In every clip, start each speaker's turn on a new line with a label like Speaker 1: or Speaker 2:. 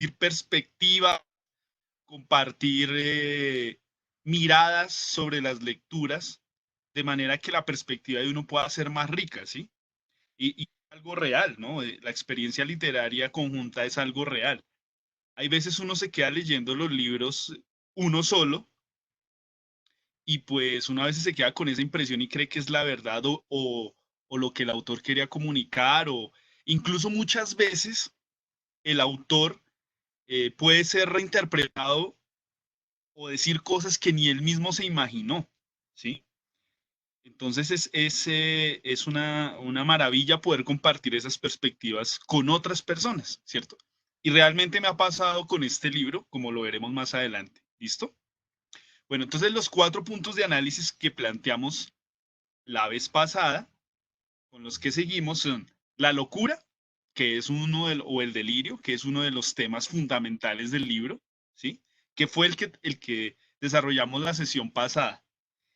Speaker 1: perspectiva, compartir miradas sobre las lecturas, de manera que la perspectiva de uno pueda ser más rica, ¿sí? Y algo real, ¿no? La experiencia literaria conjunta es algo real. Hay veces uno se queda leyendo los libros uno solo y pues uno a veces se queda con esa impresión y cree que es la verdad o lo que el autor quería comunicar o incluso muchas veces el autor puede ser reinterpretado o decir cosas que ni él mismo se imaginó, ¿sí? Entonces es una maravilla poder compartir esas perspectivas con otras personas, ¿cierto? Y realmente me ha pasado con este libro, como lo veremos más adelante. ¿Listo? Bueno, entonces los 4 puntos de análisis que planteamos la vez pasada, con los que seguimos, son la locura, que es o el delirio, que es uno de los temas fundamentales del libro, ¿sí? Que fue el que desarrollamos la sesión pasada.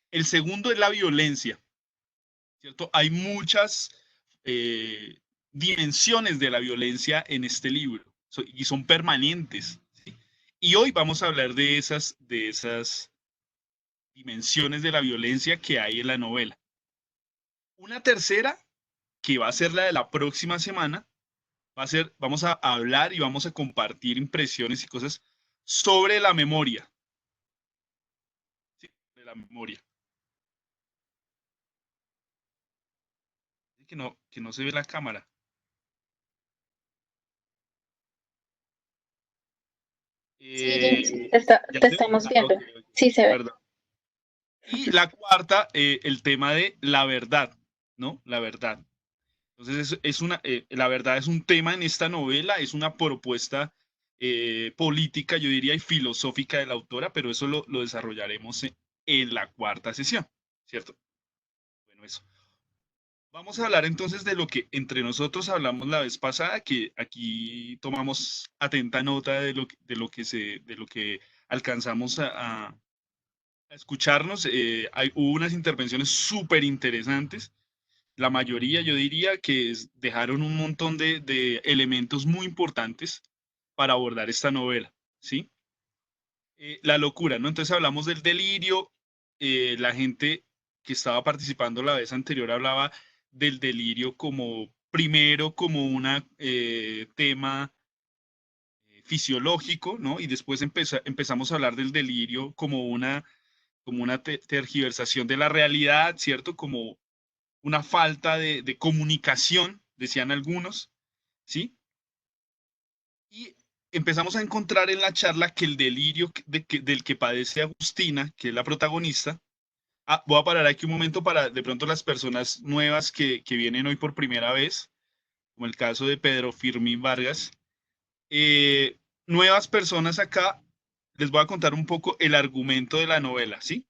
Speaker 1: El segundo es la violencia, ¿cierto? Hay muchas eh, dimensiones de la violencia en este libro y son permanentes, ¿sí? Y hoy vamos a hablar de esas dimensiones de la violencia que hay en la novela. Una tercera, que va a ser la de la próxima semana, vamos a hablar y vamos a compartir impresiones y cosas sobre la memoria, ¿sí? De la memoria. Que no se ve la cámara.
Speaker 2: Sí, James,
Speaker 1: Eh, ¿Ya
Speaker 2: te
Speaker 1: se ve?
Speaker 2: estamos
Speaker 1: Ah,
Speaker 2: viendo.
Speaker 1: ok, ok,
Speaker 2: Sí, se ve.
Speaker 1: perdón. Y la cuarta, el tema de la verdad, ¿no? La verdad. Entonces, la verdad es un tema en esta novela, es una propuesta política, yo diría, y filosófica de la autora, pero eso lo desarrollaremos en la cuarta sesión, ¿cierto? Bueno, eso. Vamos a hablar entonces de lo que entre nosotros hablamos la vez pasada, que aquí tomamos atenta nota de lo que alcanzamos a escucharnos. Hubo unas intervenciones súper interesantes. La mayoría, yo diría, que dejaron un montón de elementos muy importantes para abordar esta novela, ¿sí? La locura, ¿no? Entonces hablamos del delirio, la gente que estaba participando la vez anterior hablaba del delirio como, primero, como un tema fisiológico, ¿no? Y después empezamos a hablar del delirio como una tergiversación de la realidad, ¿cierto? Como una falta de comunicación, decían algunos, ¿sí? Y empezamos a encontrar en la charla que el delirio del que padece Agustina, que es la protagonista, voy a parar aquí un momento para de pronto las personas nuevas que vienen hoy por primera vez, como el caso de Pedro Firmín Vargas, eh, nuevas personas acá, les voy a contar un poco el argumento de la novela, ¿sí?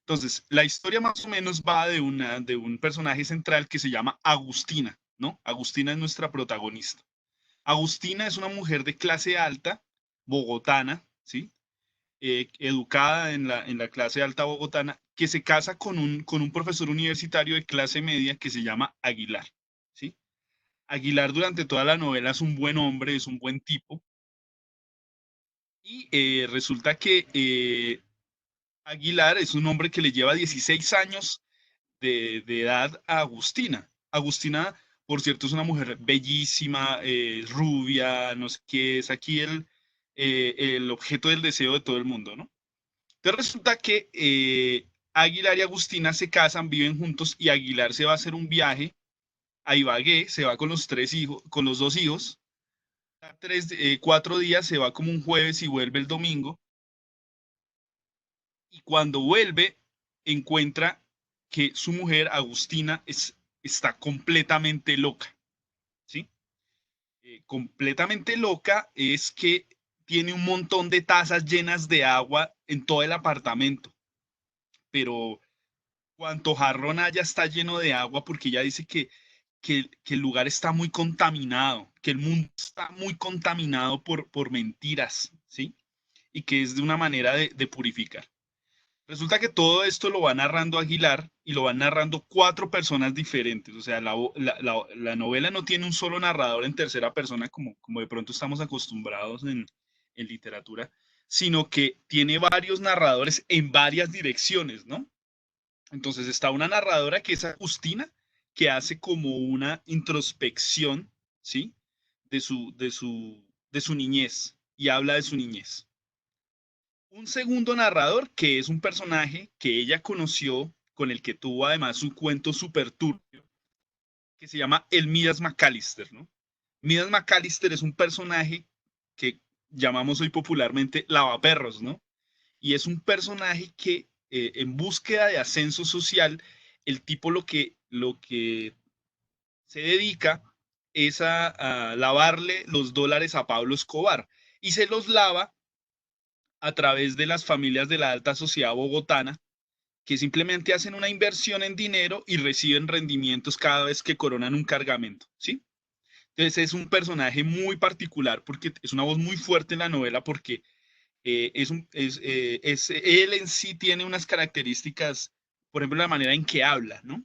Speaker 1: Entonces, la historia más o menos va de un personaje central que se llama Agustina, ¿no? Agustina es nuestra protagonista. Agustina es una mujer de clase alta, bogotana, ¿sí? Educada en la clase alta bogotana, que se casa con un profesor universitario de clase media que se llama Aguilar, ¿sí? Aguilar durante toda la novela es un buen hombre, es un buen tipo, y resulta que Aguilar es un hombre que le lleva 16 años de edad a Agustina. Agustina, por cierto, es una mujer bellísima, rubia, no sé qué, es aquí el objeto del deseo de todo el mundo, ¿no? Entonces resulta que Aguilar y Agustina se casan, viven juntos y Aguilar se va a hacer un viaje a Ibagué, se va con los 3 hijos, con los 2 hijos, 4 días, se va como un jueves y vuelve el domingo, y cuando vuelve encuentra que su mujer, Agustina, está completamente loca, ¿sí? Completamente loca es que tiene un montón de tazas llenas de agua en todo el apartamento, pero cuanto jarrón haya está lleno de agua porque ella dice que el lugar está muy contaminado, que el mundo está muy contaminado por mentiras, ¿sí? Y que es de una manera de purificar. Resulta que todo esto lo va narrando Aguilar y lo van narrando cuatro personas diferentes. O sea, la novela no tiene un solo narrador en tercera persona como de pronto estamos acostumbrados en literatura, sino que tiene varios narradores en varias direcciones, ¿no? Entonces está una narradora que es Agustina, que hace como una introspección, ¿sí? De su niñez y habla de su niñez. Un segundo narrador, que es un personaje que ella conoció, con el que tuvo además un cuento súper turbio, que se llama el Midas McAllister, ¿no? Midas McAllister es un personaje que llamamos hoy popularmente lavaperros, ¿no? Y es un personaje que en búsqueda de ascenso social, el tipo lo que se dedica es a lavarle los dólares a Pablo Escobar y se los lava a través de las familias de la alta sociedad bogotana que simplemente hacen una inversión en dinero y reciben rendimientos cada vez que coronan un cargamento, ¿sí? Entonces es un personaje muy particular porque es una voz muy fuerte en la novela porque él en sí tiene unas características, por ejemplo, la manera en que habla, ¿no?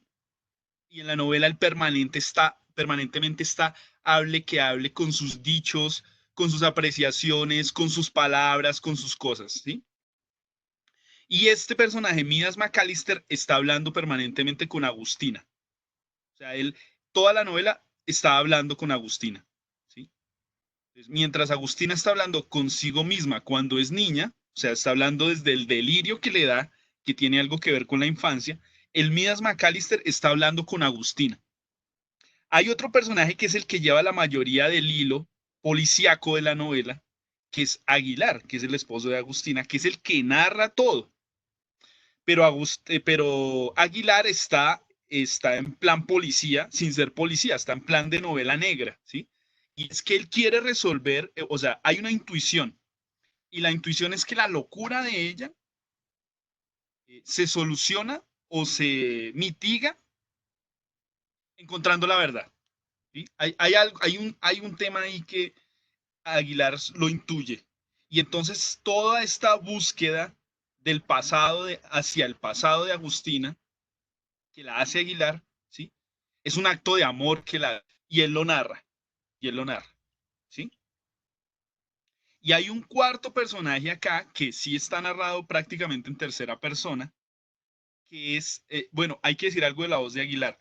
Speaker 1: Y en la novela el permanentemente está, hable que hable con sus dichos, con sus apreciaciones, con sus palabras, con sus cosas, ¿sí? Y este personaje, Midas McAllister, está hablando permanentemente con Agustina. O sea, él, toda la novela está hablando con Agustina, ¿sí? Entonces, mientras Agustina está hablando consigo misma cuando es niña, o sea, está hablando desde el delirio que le da, que tiene algo que ver con la infancia, el Midas McAllister está hablando con Agustina. Hay otro personaje que es el que lleva la mayoría del hilo policíaco de la novela, que es Aguilar, que es el esposo de Agustina, que es el que narra todo. Pero Aguilar está en plan policía, sin ser policía, está en plan de novela negra, ¿sí? Y es que él quiere resolver, o sea, hay una intuición, y la intuición es que la locura de ella se soluciona o se mitiga encontrando la verdad, ¿sí? Hay un tema ahí que Aguilar lo intuye, y entonces toda esta búsqueda del pasado, hacia el pasado de Agustina, que la hace Aguilar, ¿sí? Es un acto de amor y él lo narra, y él lo narra, ¿sí? Y hay un cuarto personaje acá que sí está narrado prácticamente en tercera persona, que es, bueno, hay que decir algo de la voz de Aguilar.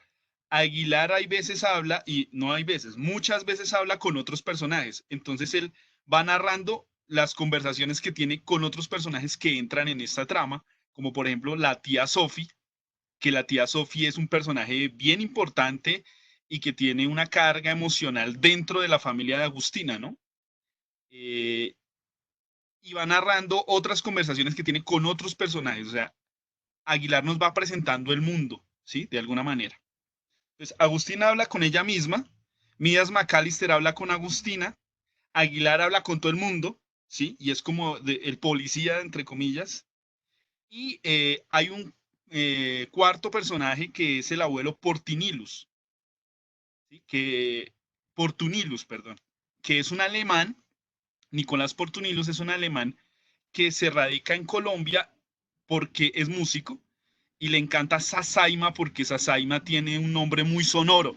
Speaker 1: Aguilar hay veces habla, y no hay veces, muchas veces habla con otros personajes. Entonces él va narrando las conversaciones que tiene con otros personajes que entran en esta trama, como por ejemplo la tía Sophie, que la tía Sophie es un personaje bien importante y que tiene una carga emocional dentro de la familia de Agustina, ¿no? Eh, y va narrando otras conversaciones que tiene con otros personajes, o sea, Aguilar nos va presentando el mundo, ¿sí? De alguna manera. Entonces, Agustina habla con ella misma, Midas McAllister habla con Agustina, Aguilar habla con todo el mundo, ¿sí? Y es como el policía, entre comillas. Y hay un cuarto personaje que es el abuelo Portinilus, ¿sí? Portunilus, perdón, que es un alemán, Nicolás Portunilus es un alemán que se radica en Colombia porque es músico y le encanta Sasaima porque Sasaima tiene un nombre muy sonoro.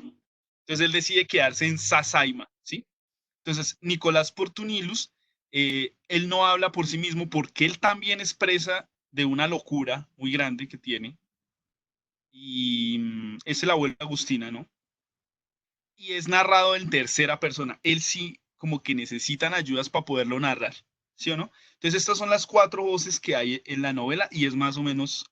Speaker 1: Entonces él decide quedarse en Sasaima, ¿sí? Entonces Nicolás Portunilus, él no habla por sí mismo porque él también expresa de una locura muy grande que tiene y es el abuelo de Agustina, ¿no? Y es narrado en tercera persona. Él sí como que necesitan ayudas para poderlo narrar, ¿sí o no? Entonces estas son las cuatro voces que hay en la novela y es más o menos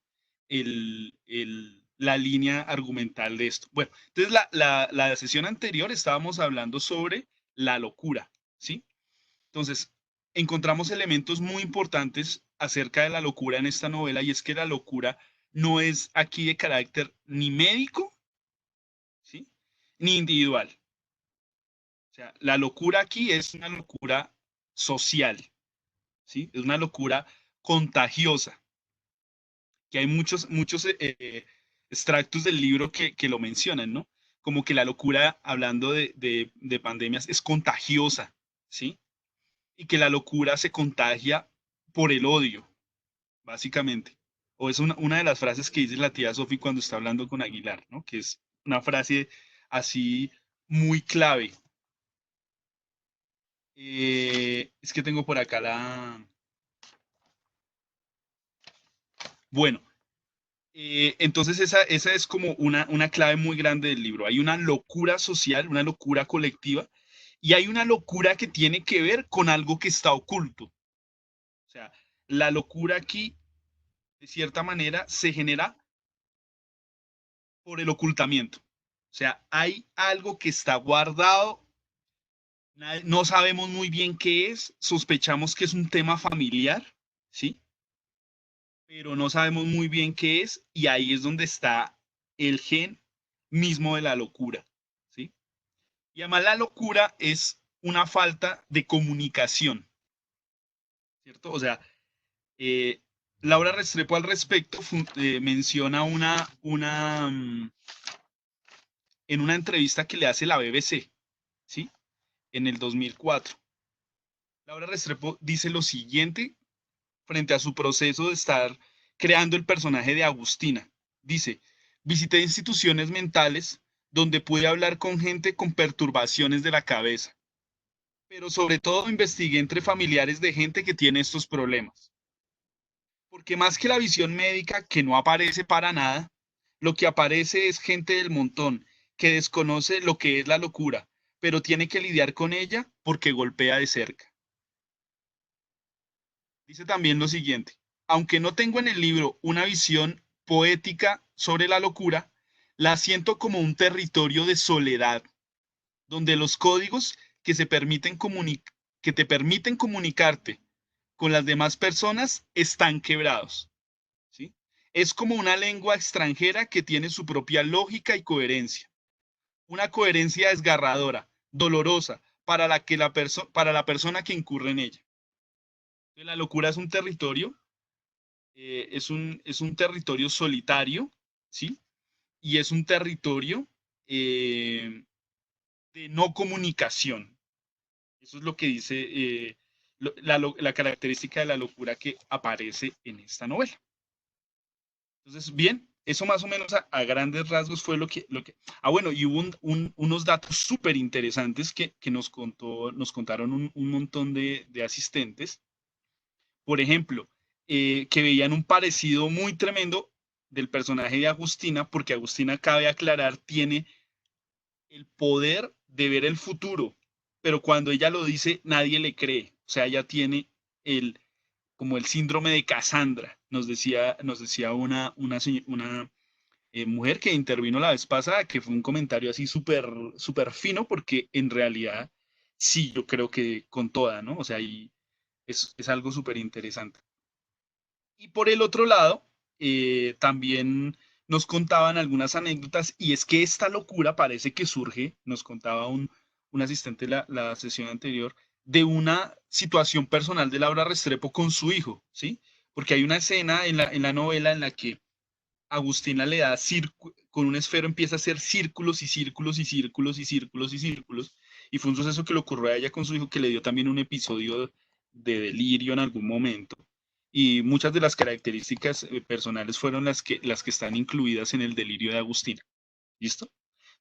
Speaker 1: la línea argumental de esto. Bueno, entonces la sesión anterior estábamos hablando sobre la locura, ¿sí? Entonces, encontramos elementos muy importantes acerca de la locura en esta novela y es que la locura no es aquí de carácter ni médico, ¿sí? Ni individual. O sea, la locura aquí es una locura social, ¿sí? Es una locura contagiosa, que hay muchos extractos del libro que lo mencionan, ¿no? Como que la locura, hablando de pandemias, es contagiosa, ¿sí? Y que la locura se contagia por el odio, básicamente. o es una de las frases que dice la tía Sofi cuando está hablando con Aguilar, ¿no? Que es una frase así muy clave. Es que tengo por acá la... Bueno, entonces esa es como una clave muy grande del libro. Hay una locura social, una locura colectiva, y hay una locura que tiene que ver con algo que está oculto. O sea, la locura aquí, de cierta manera, se genera por el ocultamiento. O sea, hay algo que está guardado, no sabemos muy bien qué es, sospechamos que es un tema familiar, ¿sí? Pero no sabemos muy bien qué es y ahí es donde está el gen mismo de la locura, ¿sí? Y además la locura es una falta de comunicación, ¿cierto? O sea, eh, Laura Restrepo al respecto menciona en una entrevista que le hace la BBC, ¿sí? En el 2004. Laura Restrepo dice lo siguiente frente a su proceso de estar creando el personaje de Agustina. Dice, visité instituciones mentales donde pude hablar con gente con perturbaciones de la cabeza, pero sobre todo investigué entre familiares de gente que tiene estos problemas. Porque más que la visión médica, que no aparece para nada, lo que aparece es gente del montón que desconoce lo que es la locura, pero tiene que lidiar con ella porque golpea de cerca. Dice también lo siguiente, aunque no tengo en el libro una visión poética sobre la locura, la siento como un territorio de soledad, donde los códigos que, que te permiten comunicarte con las demás personas están quebrados, ¿sí? Es como una lengua extranjera que tiene su propia lógica y coherencia, una coherencia desgarradora, dolorosa para la persona que incurre en ella. La locura es un territorio es un territorio solitario, ¿sí? Y es un territorio eh, de no comunicación. Eso es lo que dice la característica de la locura que aparece en esta novela. Entonces, bien, eso más o menos a grandes rasgos fue lo que... Ah, bueno, y hubo unos datos súper interesantes que nos contaron un montón de asistentes. Por ejemplo, que veían un parecido muy tremendo del personaje de Agustina, porque Agustina, cabe aclarar, tiene el poder de ver el futuro, pero cuando ella lo dice, nadie le cree. O sea, ella tiene el, como el síndrome de Cassandra, nos decía una mujer que intervino la vez pasada, que fue un comentario así súper súper fino, porque en realidad sí, yo creo que con toda, ¿no? O sea, y es algo súper interesante. Y por el otro lado, también nos contaban algunas anécdotas y es que esta locura parece que surge, nos contaba un asistente la sesión anterior, de una situación personal de Laura Restrepo con su hijo, ¿sí? Porque hay una escena en la novela en la que Agustina le da con un esfero empieza a hacer círculos y círculos y círculos y círculos y círculos. Y fue un suceso que le ocurrió a ella con su hijo que le dio también un episodio de delirio en algún momento. Y muchas de las características personales fueron las que están incluidas en el delirio de Agustina. ¿Listo?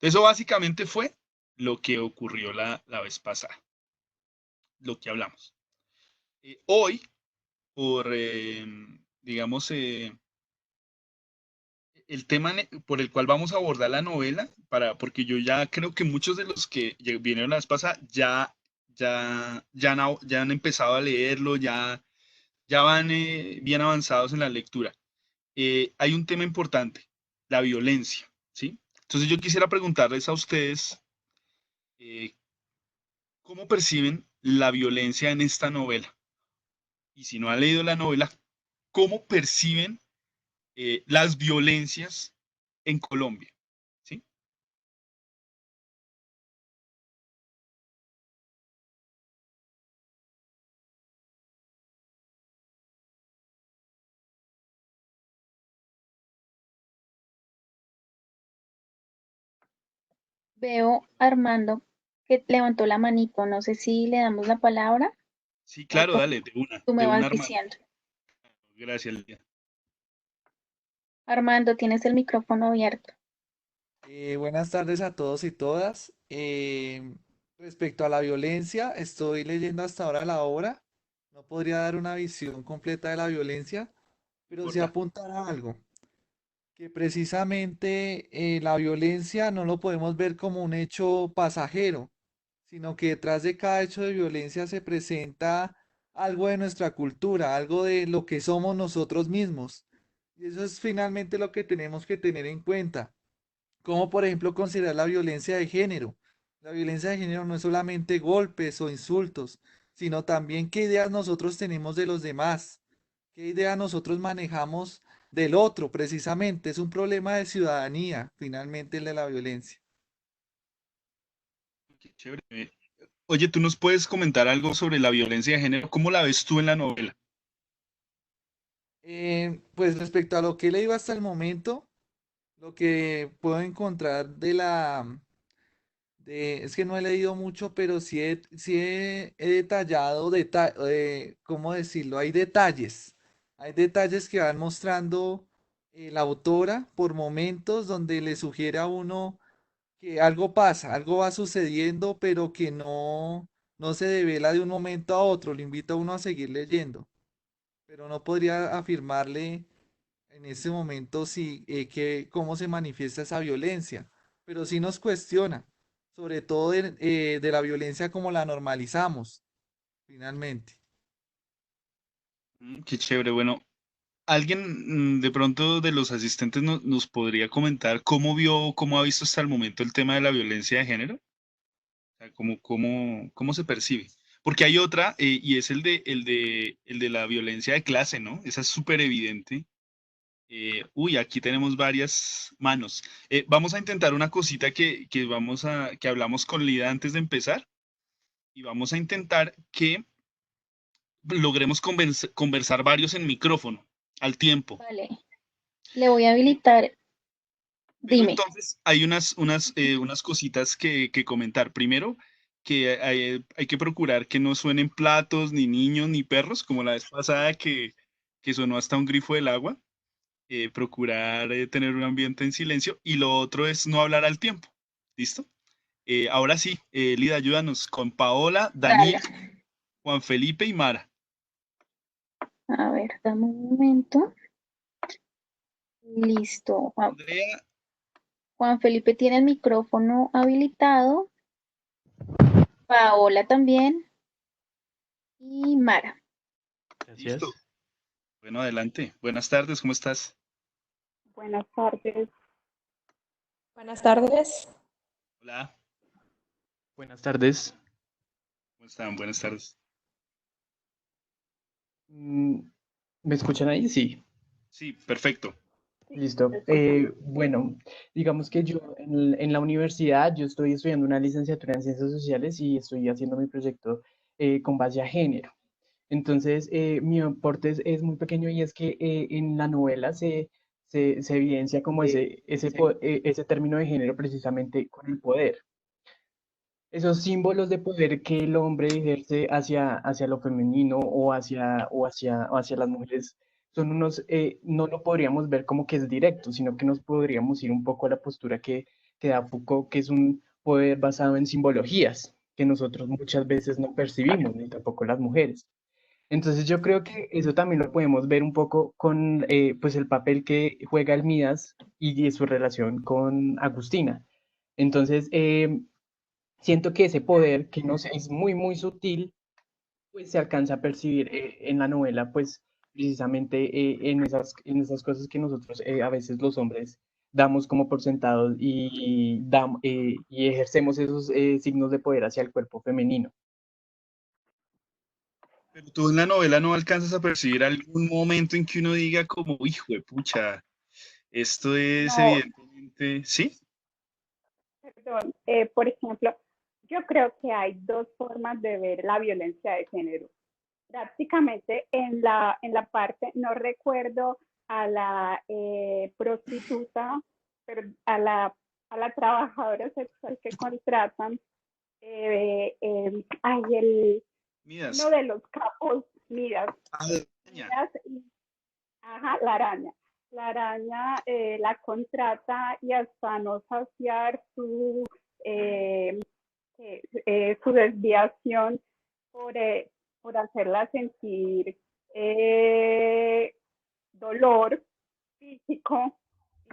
Speaker 1: Eso básicamente fue lo que ocurrió la vez pasada, lo que hablamos. Hoy, digamos, el tema por el cual vamos a abordar la novela, porque yo ya creo que muchos de los que vinieron la vez pasada ya han empezado a leerlo, ya van bien avanzados en la lectura. Hay un tema importante, la violencia, ¿sí? Entonces yo quisiera preguntarles a ustedes, eh, ¿cómo perciben la violencia en esta novela? Y si no han leído la novela, ¿cómo perciben las violencias en Colombia? ¿Sí?
Speaker 2: Veo a Armando que levantó la manito. No sé si le damos la palabra
Speaker 1: Sí,
Speaker 2: o
Speaker 1: claro, dale,
Speaker 2: tú me
Speaker 1: de una
Speaker 2: vas
Speaker 1: arma.
Speaker 2: diciendo.
Speaker 1: Gracias, Lidia.
Speaker 2: Armando, tienes el micrófono abierto.
Speaker 3: Buenas tardes a todos y todas. Respecto a la violencia, estoy leyendo hasta ahora la obra. No podría dar una visión completa de la violencia, pero sí
Speaker 1: Porta.
Speaker 3: apuntar a algo, que precisamente la violencia no lo podemos ver como un hecho pasajero, sino que detrás de cada hecho de violencia se presenta algo de nuestra cultura, algo de lo que somos nosotros mismos. Y eso es finalmente lo que tenemos que tener en cuenta. Como por ejemplo considerar la violencia de género. La violencia de género no es solamente golpes o insultos, sino también qué ideas nosotros tenemos de los demás, qué ideas nosotros manejamos del otro, precisamente. Es un problema de ciudadanía, finalmente, el de la violencia.
Speaker 1: Qué chévere. Oye, ¿tú nos puedes comentar algo sobre la violencia de género? ¿Cómo la ves tú en la novela?
Speaker 3: Pues respecto a lo que he leído hasta el momento, lo que puedo encontrar es que no he leído mucho, pero he detallado, ¿cómo decirlo? Hay detalles que van mostrando la autora por momentos donde le sugiere a uno que algo pasa, algo va sucediendo, pero que no se devela de un momento a otro. Le invita a uno a seguir leyendo, pero no podría afirmarle en ese momento sí, cómo se manifiesta esa violencia, pero sí nos cuestiona, sobre todo de la violencia como la normalizamos, finalmente.
Speaker 1: Qué chévere. Bueno, ¿alguien de pronto de los asistentes nos podría comentar cómo vio, cómo ha visto hasta el momento el tema de la violencia de género? O sea, cómo se percibe? Porque hay otra, y es el de la violencia de clase, ¿no? Esa es súper evidente. Uy, aquí tenemos varias manos. Vamos a intentar una cosita que hablamos con Lida antes de empezar, y vamos a intentar que logremos conversar varios en micrófono al tiempo.
Speaker 2: Vale, le voy a habilitar.
Speaker 1: Pero
Speaker 2: Dime.
Speaker 1: entonces hay unas cositas que comentar. Primero, que hay que procurar que no suenen platos, ni niños, ni perros, como la vez pasada que sonó hasta un grifo del agua. Procurar tener un ambiente en silencio. Y lo otro es no hablar al tiempo. ¿Listo? Ahora sí, Lida, ayúdanos con Paola,
Speaker 2: Dale.
Speaker 1: Daniel, Juan Felipe y Mara.
Speaker 2: A ver, dame un momento. Listo.
Speaker 1: Andrea,
Speaker 2: Juan Felipe tiene el micrófono habilitado. Paola también. Y Mara.
Speaker 1: listo.
Speaker 4: Gracias.
Speaker 1: Bueno, adelante. Buenas tardes, ¿cómo estás?
Speaker 5: Buenas tardes.
Speaker 6: Buenas tardes.
Speaker 1: Hola,
Speaker 4: Buenas tardes.
Speaker 1: ¿cómo están? Buenas tardes.
Speaker 4: Mm, ¿Me escuchan ahí? Sí,
Speaker 1: Sí, perfecto.
Speaker 5: Sí, te
Speaker 4: listo.
Speaker 5: escuchamos.
Speaker 4: Bueno, digamos que yo en la universidad, yo estoy estudiando una licenciatura en Ciencias Sociales y estoy haciendo mi proyecto con base a género. Entonces, mi aporte es muy pequeño y es que en la novela se evidencia como ese término de género precisamente con el poder. Esos símbolos de poder que el hombre ejerce hacia lo femenino o hacia las mujeres son unos, no lo podríamos ver como que es directo, sino que nos podríamos ir un poco a la postura que da Foucault, que es un poder basado en simbologías, que nosotros muchas veces no percibimos, ni tampoco las mujeres. Entonces yo creo que eso también lo podemos ver un poco con pues el papel que juega el Midas y su relación con Agustina. Entonces, siento que ese poder, que no sé, es muy, muy sutil, pues se alcanza a percibir en la novela, pues precisamente en esas cosas que nosotros a veces los hombres damos como por sentados y ejercemos esos signos de poder hacia el cuerpo femenino.
Speaker 1: Pero tú en la novela no alcanzas a percibir algún momento en que uno diga como, hijo de pucha, esto es
Speaker 5: No,
Speaker 1: evidentemente, ¿sí?
Speaker 5: perdón. Por ejemplo, yo creo que hay dos formas de ver la violencia de género. Prácticamente en la parte, no recuerdo a la prostituta, pero a la trabajadora sexual que contratan, uno
Speaker 1: Midas.
Speaker 5: de los capos, Midas,
Speaker 1: Ah, de araña.
Speaker 5: Midas y, ajá, la araña. la araña la contrata y hasta no saciar su desviación por hacerla sentir dolor físico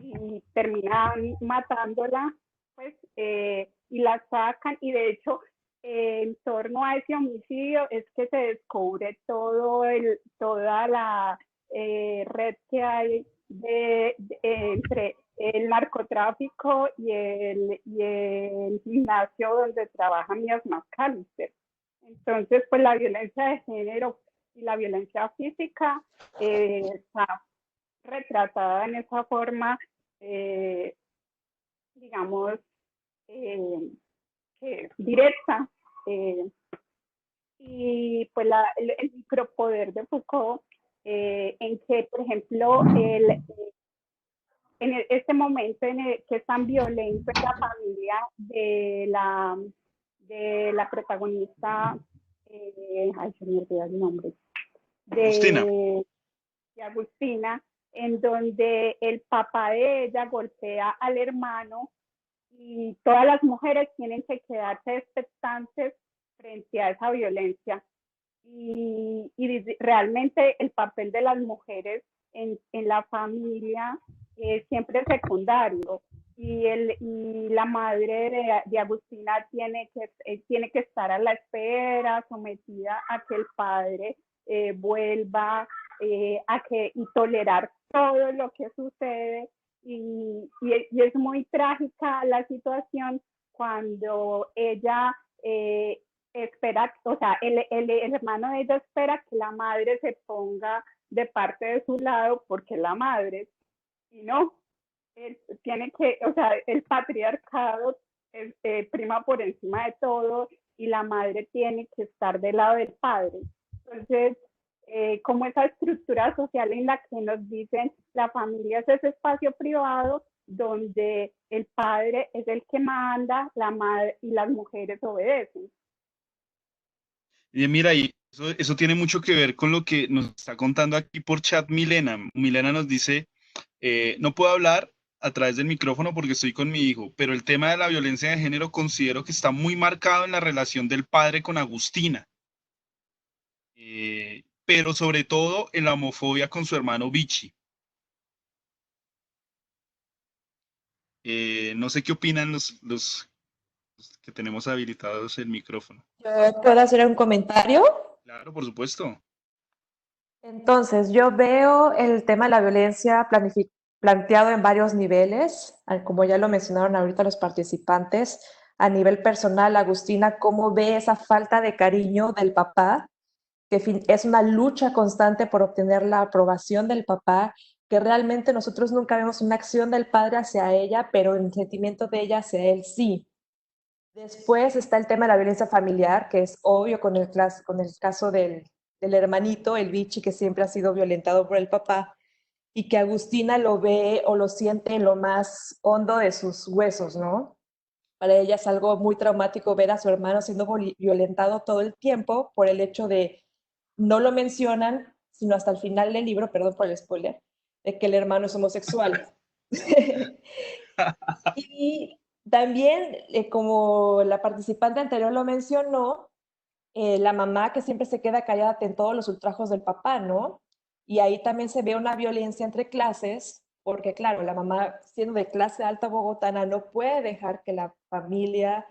Speaker 5: y terminan matándola, pues, y la sacan. Y de hecho, en torno a ese homicidio es que se descubre toda la red que hay entre el narcotráfico y el gimnasio donde trabaja Mías McAllister. Entonces, pues la violencia de género y la violencia física está retratada en esa forma, digamos, directa. Y pues el micropoder de Foucault, en que, por ejemplo, este momento en el que es tan violento en la familia de la protagonista, ay, se me olvidó el nombre,
Speaker 1: Agustina.
Speaker 5: de Agustina, en donde el papá de ella golpea al hermano y todas las mujeres tienen que quedarse expectantes frente a esa violencia. Y realmente el papel de las mujeres en la familia siempre es secundario. Y la madre de Agustina tiene que estar a la espera, sometida a que el padre vuelva, y tolerar todo lo que sucede. Y es muy trágica la situación cuando ella espera, o sea, el hermano de ella espera que la madre se ponga de parte de su lado porque es la madre, y no, tiene que, o sea, el patriarcado prima por encima de todo y la madre tiene que estar del lado del padre. Entonces, como esa estructura social en la que nos dicen la familia es ese espacio privado donde el padre es el que manda, la madre y las mujeres obedecen.
Speaker 1: Y mira, y eso tiene mucho que ver con lo que nos está contando aquí por chat Milena. Milena nos dice, no puedo hablar a través del micrófono porque estoy con mi hijo, pero el tema de la violencia de género considero que está muy marcado en la relación del padre con Agustina, pero sobre todo en la homofobia con su hermano Vichy. No sé qué opinan los que tenemos habilitados el micrófono.
Speaker 6: ¿Puedo hacer un comentario?
Speaker 1: Claro, por supuesto.
Speaker 6: Entonces, yo veo el tema de la violencia planteado en varios niveles, como ya lo mencionaron ahorita los participantes. A nivel personal, Agustina, ¿cómo ve esa falta de cariño del papá? Que es una lucha constante por obtener la aprobación del papá, que realmente nosotros nunca vemos una acción del padre hacia ella, pero el sentimiento de ella hacia él sí. Después está el tema de la violencia familiar, que es obvio con el caso del hermanito, el Vichy, que siempre ha sido violentado por el papá, y que Agustina lo ve o lo siente en lo más hondo de sus huesos, ¿no? Para ella es algo muy traumático ver a su hermano siendo violentado todo el tiempo por el hecho de, no lo mencionan, sino hasta el final del libro, perdón por el spoiler, de que el hermano es homosexual. Y también, como la participante anterior lo mencionó, la mamá que siempre se queda callada en todos los ultrajos del papá, ¿no? Y ahí también se ve una violencia entre clases, porque claro, la mamá siendo de clase alta bogotana no puede dejar que la familia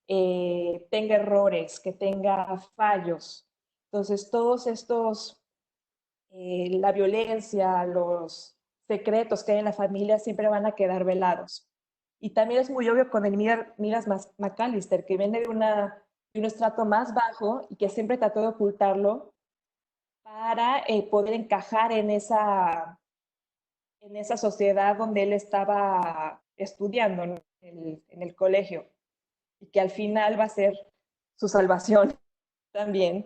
Speaker 6: tenga errores, que tenga fallos. Entonces, todos estos, la violencia, los secretos que hay en la familia siempre van a quedar velados. Y también es muy obvio con el Miras McAllister, que viene de un estrato más bajo y que siempre trató de ocultarlo para poder encajar en esa sociedad donde él estaba estudiando, ¿no? En el colegio, y que al final va a ser su salvación también.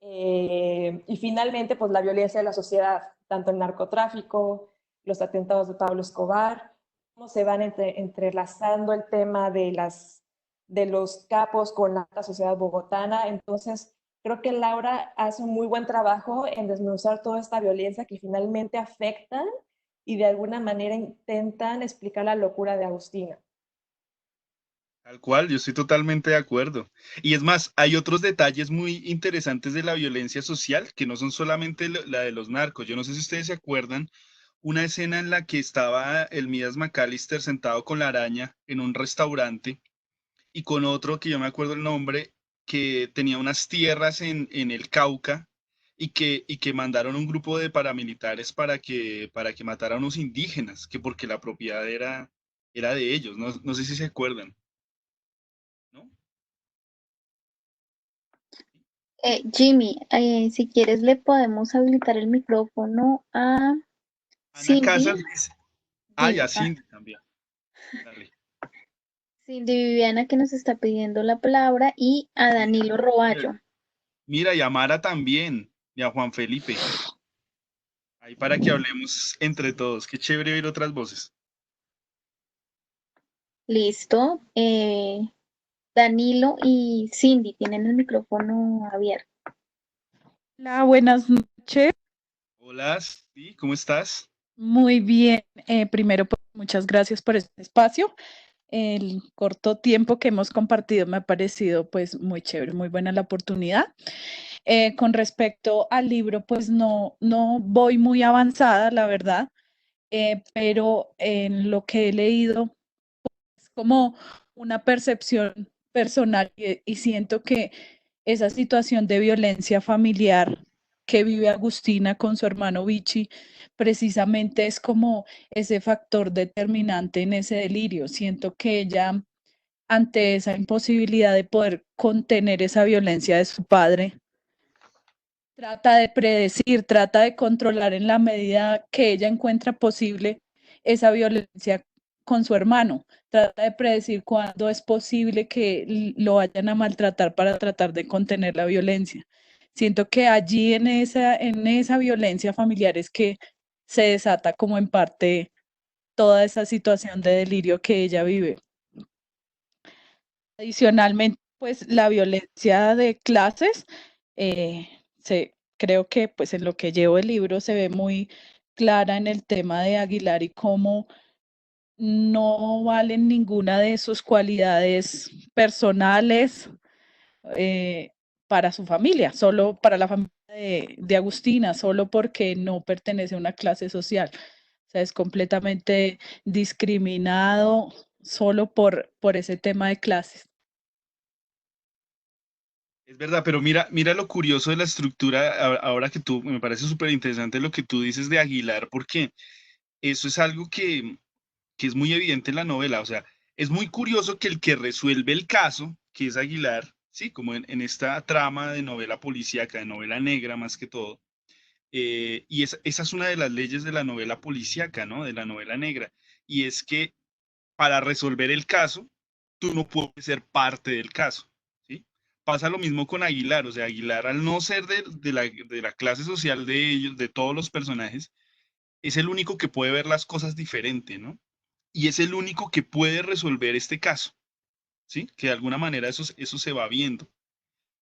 Speaker 6: Y finalmente, pues la violencia de la sociedad, tanto el narcotráfico, los atentados de Pablo Escobar, cómo se van entrelazando el tema de los capos con la alta sociedad bogotana. Entonces, creo que Laura hace un muy buen trabajo en desmenuzar toda esta violencia que finalmente afecta y de alguna manera intentan explicar la locura de Agustina.
Speaker 1: Tal cual, yo estoy totalmente de acuerdo. Y es más, hay otros detalles muy interesantes de la violencia social que no son solamente la de los narcos. Yo no sé si ustedes se acuerdan una escena en la que estaba el Midas McAllister sentado con la araña en un restaurante y con otro que yo me acuerdo el nombre, que tenía unas tierras en el Cauca y que mandaron un grupo de paramilitares para que mataran a unos indígenas, que porque la propiedad era de ellos. No, no sé si se acuerdan, ¿no?
Speaker 2: Jimmy, si quieres le podemos habilitar el micrófono a
Speaker 1: Ana Casas
Speaker 2: Cindy,
Speaker 1: dice, ah, ya,
Speaker 2: digo,
Speaker 1: Cindy también. Dale.
Speaker 2: Cindy Viviana que nos está pidiendo la palabra y a Danilo
Speaker 1: Mira,
Speaker 2: Roballo.
Speaker 1: mira, y a Mara también, y a Juan Felipe. Ahí para que hablemos entre todos. Qué chévere oír otras voces.
Speaker 2: Listo. Danilo y Cindy tienen el micrófono abierto.
Speaker 7: Hola, buenas noches.
Speaker 1: Hola, sí, ¿cómo estás?
Speaker 7: Muy bien. Primero, pues, muchas gracias por este espacio. El corto tiempo que hemos compartido me ha parecido pues muy chévere, muy buena la oportunidad. Con respecto al libro, pues no voy muy avanzada, la verdad, pero en lo que he leído es como una percepción personal y siento que esa situación de violencia familiar que vive Agustina con su hermano Vichy, precisamente es como ese factor determinante en ese delirio. Siento que ella, ante esa imposibilidad de poder contener esa violencia de su padre, trata de predecir, trata de controlar en la medida que ella encuentra posible esa violencia con su hermano. Trata de predecir cuándo es posible que lo vayan a maltratar para tratar de contener la violencia. Siento que allí en esa violencia familiar es que se desata como en parte toda esa situación de delirio que ella vive. Adicionalmente, pues la violencia de clases, creo que pues en lo que llevo el libro se ve muy clara en el tema de Aguilar y cómo no valen ninguna de sus cualidades personales eh, para su familia, solo para la familia de Agustina, solo porque no pertenece a una clase social. O sea, es completamente discriminado solo por ese tema de clases.
Speaker 1: Es verdad, pero mira lo curioso de la estructura, ahora que tú, me parece súper interesante lo que tú dices de Aguilar, porque eso es algo que es muy evidente en la novela. O sea, es muy curioso que el que resuelve el caso, que es Aguilar, sí, como en esta trama de novela policíaca, de novela negra más que todo, y esa es una de las leyes de la novela policíaca, ¿no? De la novela negra, y es que para resolver el caso, tú no puedes ser parte del caso, ¿sí? Pasa lo mismo con Aguilar, o sea, Aguilar al no ser de la clase social de ellos, de todos los personajes, es el único que puede ver las cosas diferente, ¿no? Y es el único que puede resolver este caso, ¿sí? Que de alguna manera eso se va viendo,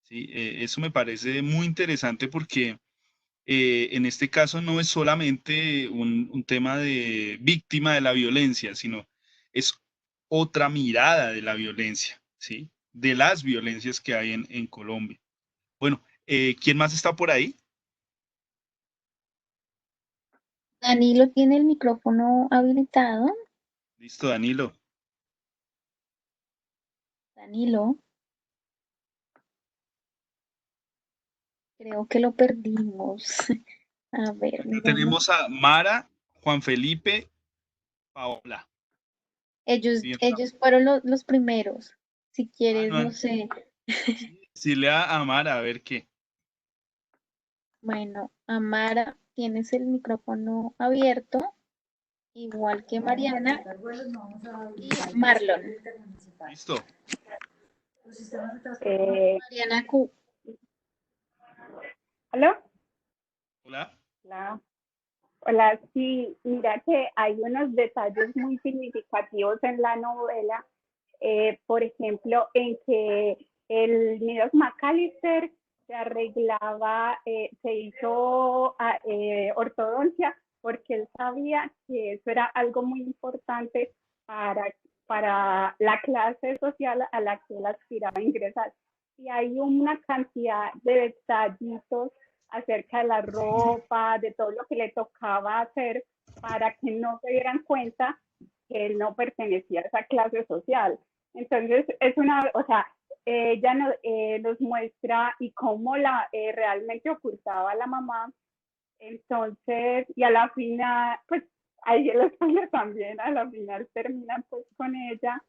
Speaker 1: ¿sí? Eso me parece muy interesante porque en este caso no es solamente un tema de víctima de la violencia, sino es otra mirada de la violencia, ¿sí? De las violencias que hay en Colombia. Bueno, ¿quién más está por ahí?
Speaker 2: Danilo tiene el micrófono habilitado.
Speaker 1: Listo, Danilo.
Speaker 2: Danilo, creo que lo perdimos. A ver,
Speaker 1: Acá
Speaker 2: miramos.
Speaker 1: tenemos a Mara, Juan Felipe, Paola.
Speaker 2: Ellos,
Speaker 1: Bien,
Speaker 2: ellos fueron los primeros. Si quieres,
Speaker 1: no,
Speaker 2: no sé.
Speaker 1: sí, sí, le a Mara, a ver qué.
Speaker 2: Bueno, Amara, tienes el micrófono abierto, igual que Mariana y Marlon.
Speaker 1: Listo.
Speaker 5: Eh,
Speaker 2: Mariana Q.
Speaker 5: ¿Aló?
Speaker 1: Hola.
Speaker 5: Hola. Hola, sí, mira que hay unos detalles muy significativos en la novela, por ejemplo, en que el Midas McAllister se arreglaba, se hizo ortodoncia porque él sabía que eso era algo muy importante para la clase social a la que él aspiraba a ingresar. Y hay una cantidad de detallitos acerca de la ropa, de todo lo que le tocaba hacer para que no se dieran cuenta que él no pertenecía a esa clase social. Entonces, es una, o sea, ella nos muestra y cómo realmente ocultaba a la mamá. Entonces, y a la final, pues ahí el spoiler también, a la final terminan pues con ella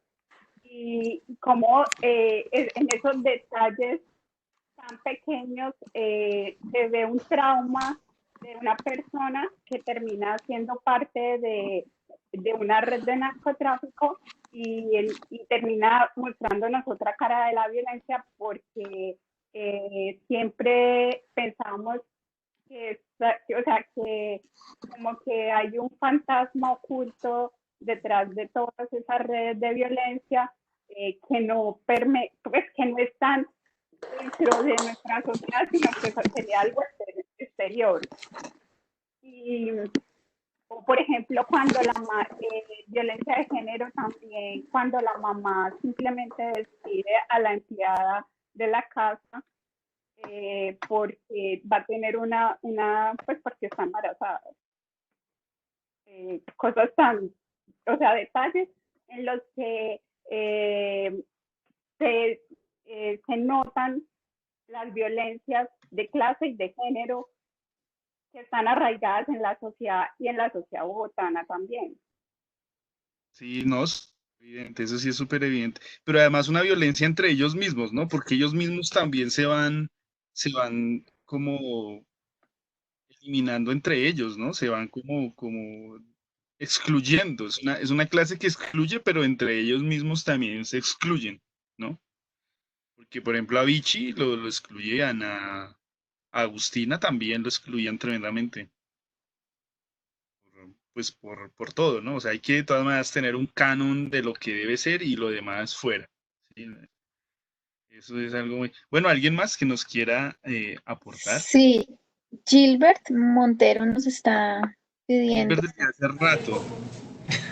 Speaker 5: y como en esos detalles tan pequeños se ve un trauma de una persona que termina siendo parte de una red de narcotráfico y termina mostrándonos otra cara de la violencia porque siempre pensamos o sea, que como que hay un fantasma oculto detrás de todas esas redes de violencia que pues, que no están dentro de nuestra sociedad, sino que eso sería algo exterior. Y, o por ejemplo, cuando violencia de género también, cuando la mamá simplemente despide a la empleada de la casa porque va a tener pues porque está embarazada. Cosas tan, o sea, detalles en los que se notan las violencias de clase y de género que están arraigadas en la sociedad y en la sociedad bogotana también.
Speaker 1: Sí, no, es evidente, eso sí es súper evidente. Pero además una violencia entre ellos mismos, ¿no? Porque ellos mismos también se van como eliminando entre ellos, ¿no? Se van como excluyendo. Es una clase que excluye, pero entre ellos mismos también se excluyen, ¿no? Porque, por ejemplo, a Vichy lo excluían, a Agustina también lo excluían tremendamente, pues por todo, ¿no? O sea, hay que de todas maneras tener un canon de lo que debe ser y lo demás fuera. ¿Sí? Eso es algo muy... Bueno, ¿alguien más que nos quiera aportar?
Speaker 2: Sí, Gilbert Montero nos está pidiendo.
Speaker 1: Gilbert desde hace rato.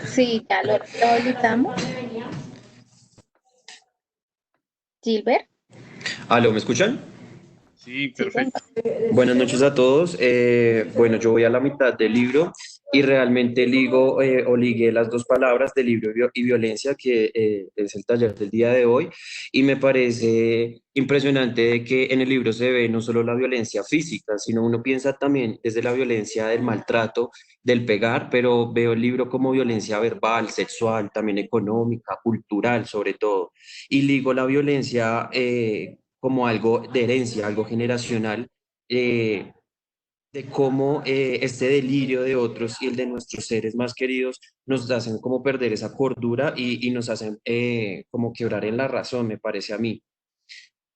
Speaker 2: Sí, ya lo habilitamos. Gilbert,
Speaker 8: Aló, ¿me escuchan?
Speaker 1: Sí,
Speaker 2: sí, señor.
Speaker 1: perfecto.
Speaker 8: Buenas noches a todos. Bueno, yo voy a la mitad del libro y realmente ligo o ligué las dos palabras de libro y violencia, que es el taller del día de hoy, y me parece impresionante de que en el libro se ve no solo la violencia física, sino uno piensa también desde la violencia del maltrato, del pegar, pero veo el libro como violencia verbal, sexual, también económica, cultural sobre todo, y ligo la violencia como algo de herencia, algo generacional, eh, de cómo este delirio de otros y el de nuestros seres más queridos nos hacen como perder esa cordura y nos hacen como quebrar en la razón, me parece a mí.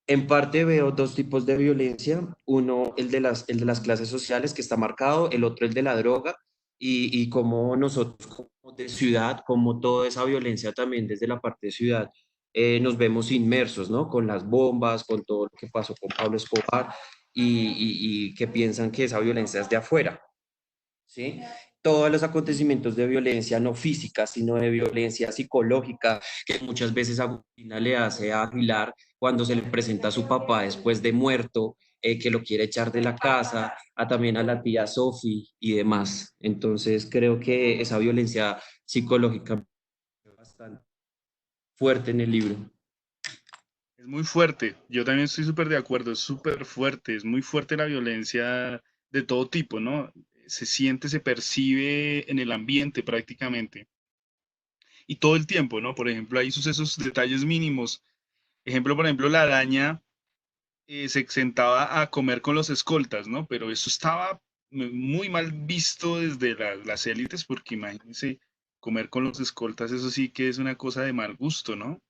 Speaker 8: En parte veo dos tipos de violencia, uno el de las clases sociales que está marcado, el otro el de la droga y como nosotros como de ciudad, como toda esa violencia también desde la parte de ciudad, nos vemos inmersos, ¿no? Con las bombas, con todo lo que pasó con Pablo Escobar y que piensan que esa violencia es de afuera. ¿Sí? Todos los acontecimientos de violencia, no física, sino de violencia psicológica, que muchas veces Agustina le hace a Aguilar cuando se le presenta a su papá después de muerto, que lo quiere echar de la casa, a también a la tía Sophie y demás. Entonces creo que esa violencia psicológica es bastante fuerte en el libro.
Speaker 1: Es muy fuerte. Yo también estoy súper de acuerdo. Es súper fuerte. Es muy fuerte la violencia de todo tipo, ¿no? Se siente, se percibe en el ambiente prácticamente. Y todo el tiempo, ¿no? Por ejemplo, hay sucesos, detalles mínimos. Ejemplo, por ejemplo, la araña se sentaba a comer con los escoltas, ¿no? Pero eso estaba muy mal visto desde las élites, porque imagínense, comer con los escoltas, eso sí que es una cosa de mal gusto, ¿no?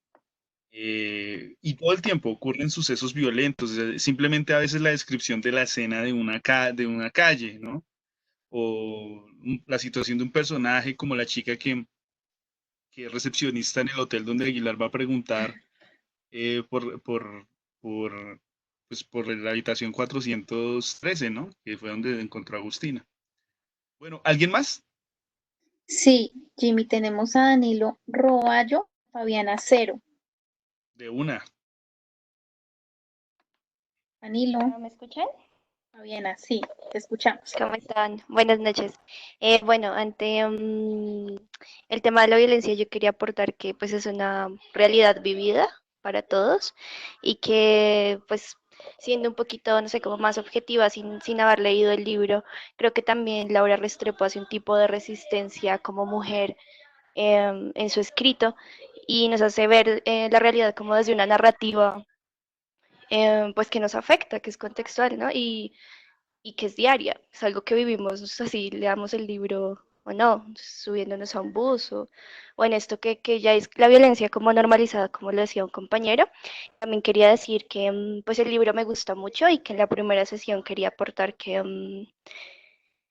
Speaker 1: Y todo el tiempo ocurren sucesos violentos, o sea, simplemente a veces la descripción de la escena de una calle, ¿no? O la situación de un personaje como la chica que es recepcionista en el hotel donde Aguilar va a preguntar por, pues, por la habitación 413, ¿no? Que fue donde encontró a Agustina. Bueno, ¿alguien más?
Speaker 2: Sí, Jimmy, tenemos a Danilo Roballo, Fabiana Cero.
Speaker 1: De una.
Speaker 2: Danilo,
Speaker 9: ¿Me escuchan?
Speaker 2: Fabiana, sí, te escuchamos.
Speaker 9: ¿Cómo están? Buenas noches. Bueno, ante el tema de la violencia, yo quería aportar que pues es una realidad vivida para todos y que pues siendo un poquito, no sé, como más objetiva, sin haber leído el libro, creo que también Laura Restrepo hace un tipo de resistencia como mujer en su escrito y nos hace ver la realidad como desde una narrativa pues que nos afecta, que es contextual, ¿no? Y que es diaria, es algo que vivimos así, leamos el libro o no, subiéndonos a un bus o en esto que ya es la violencia como normalizada, como lo decía un compañero. También quería decir que pues el libro me gusta mucho y que en la primera sesión quería aportar que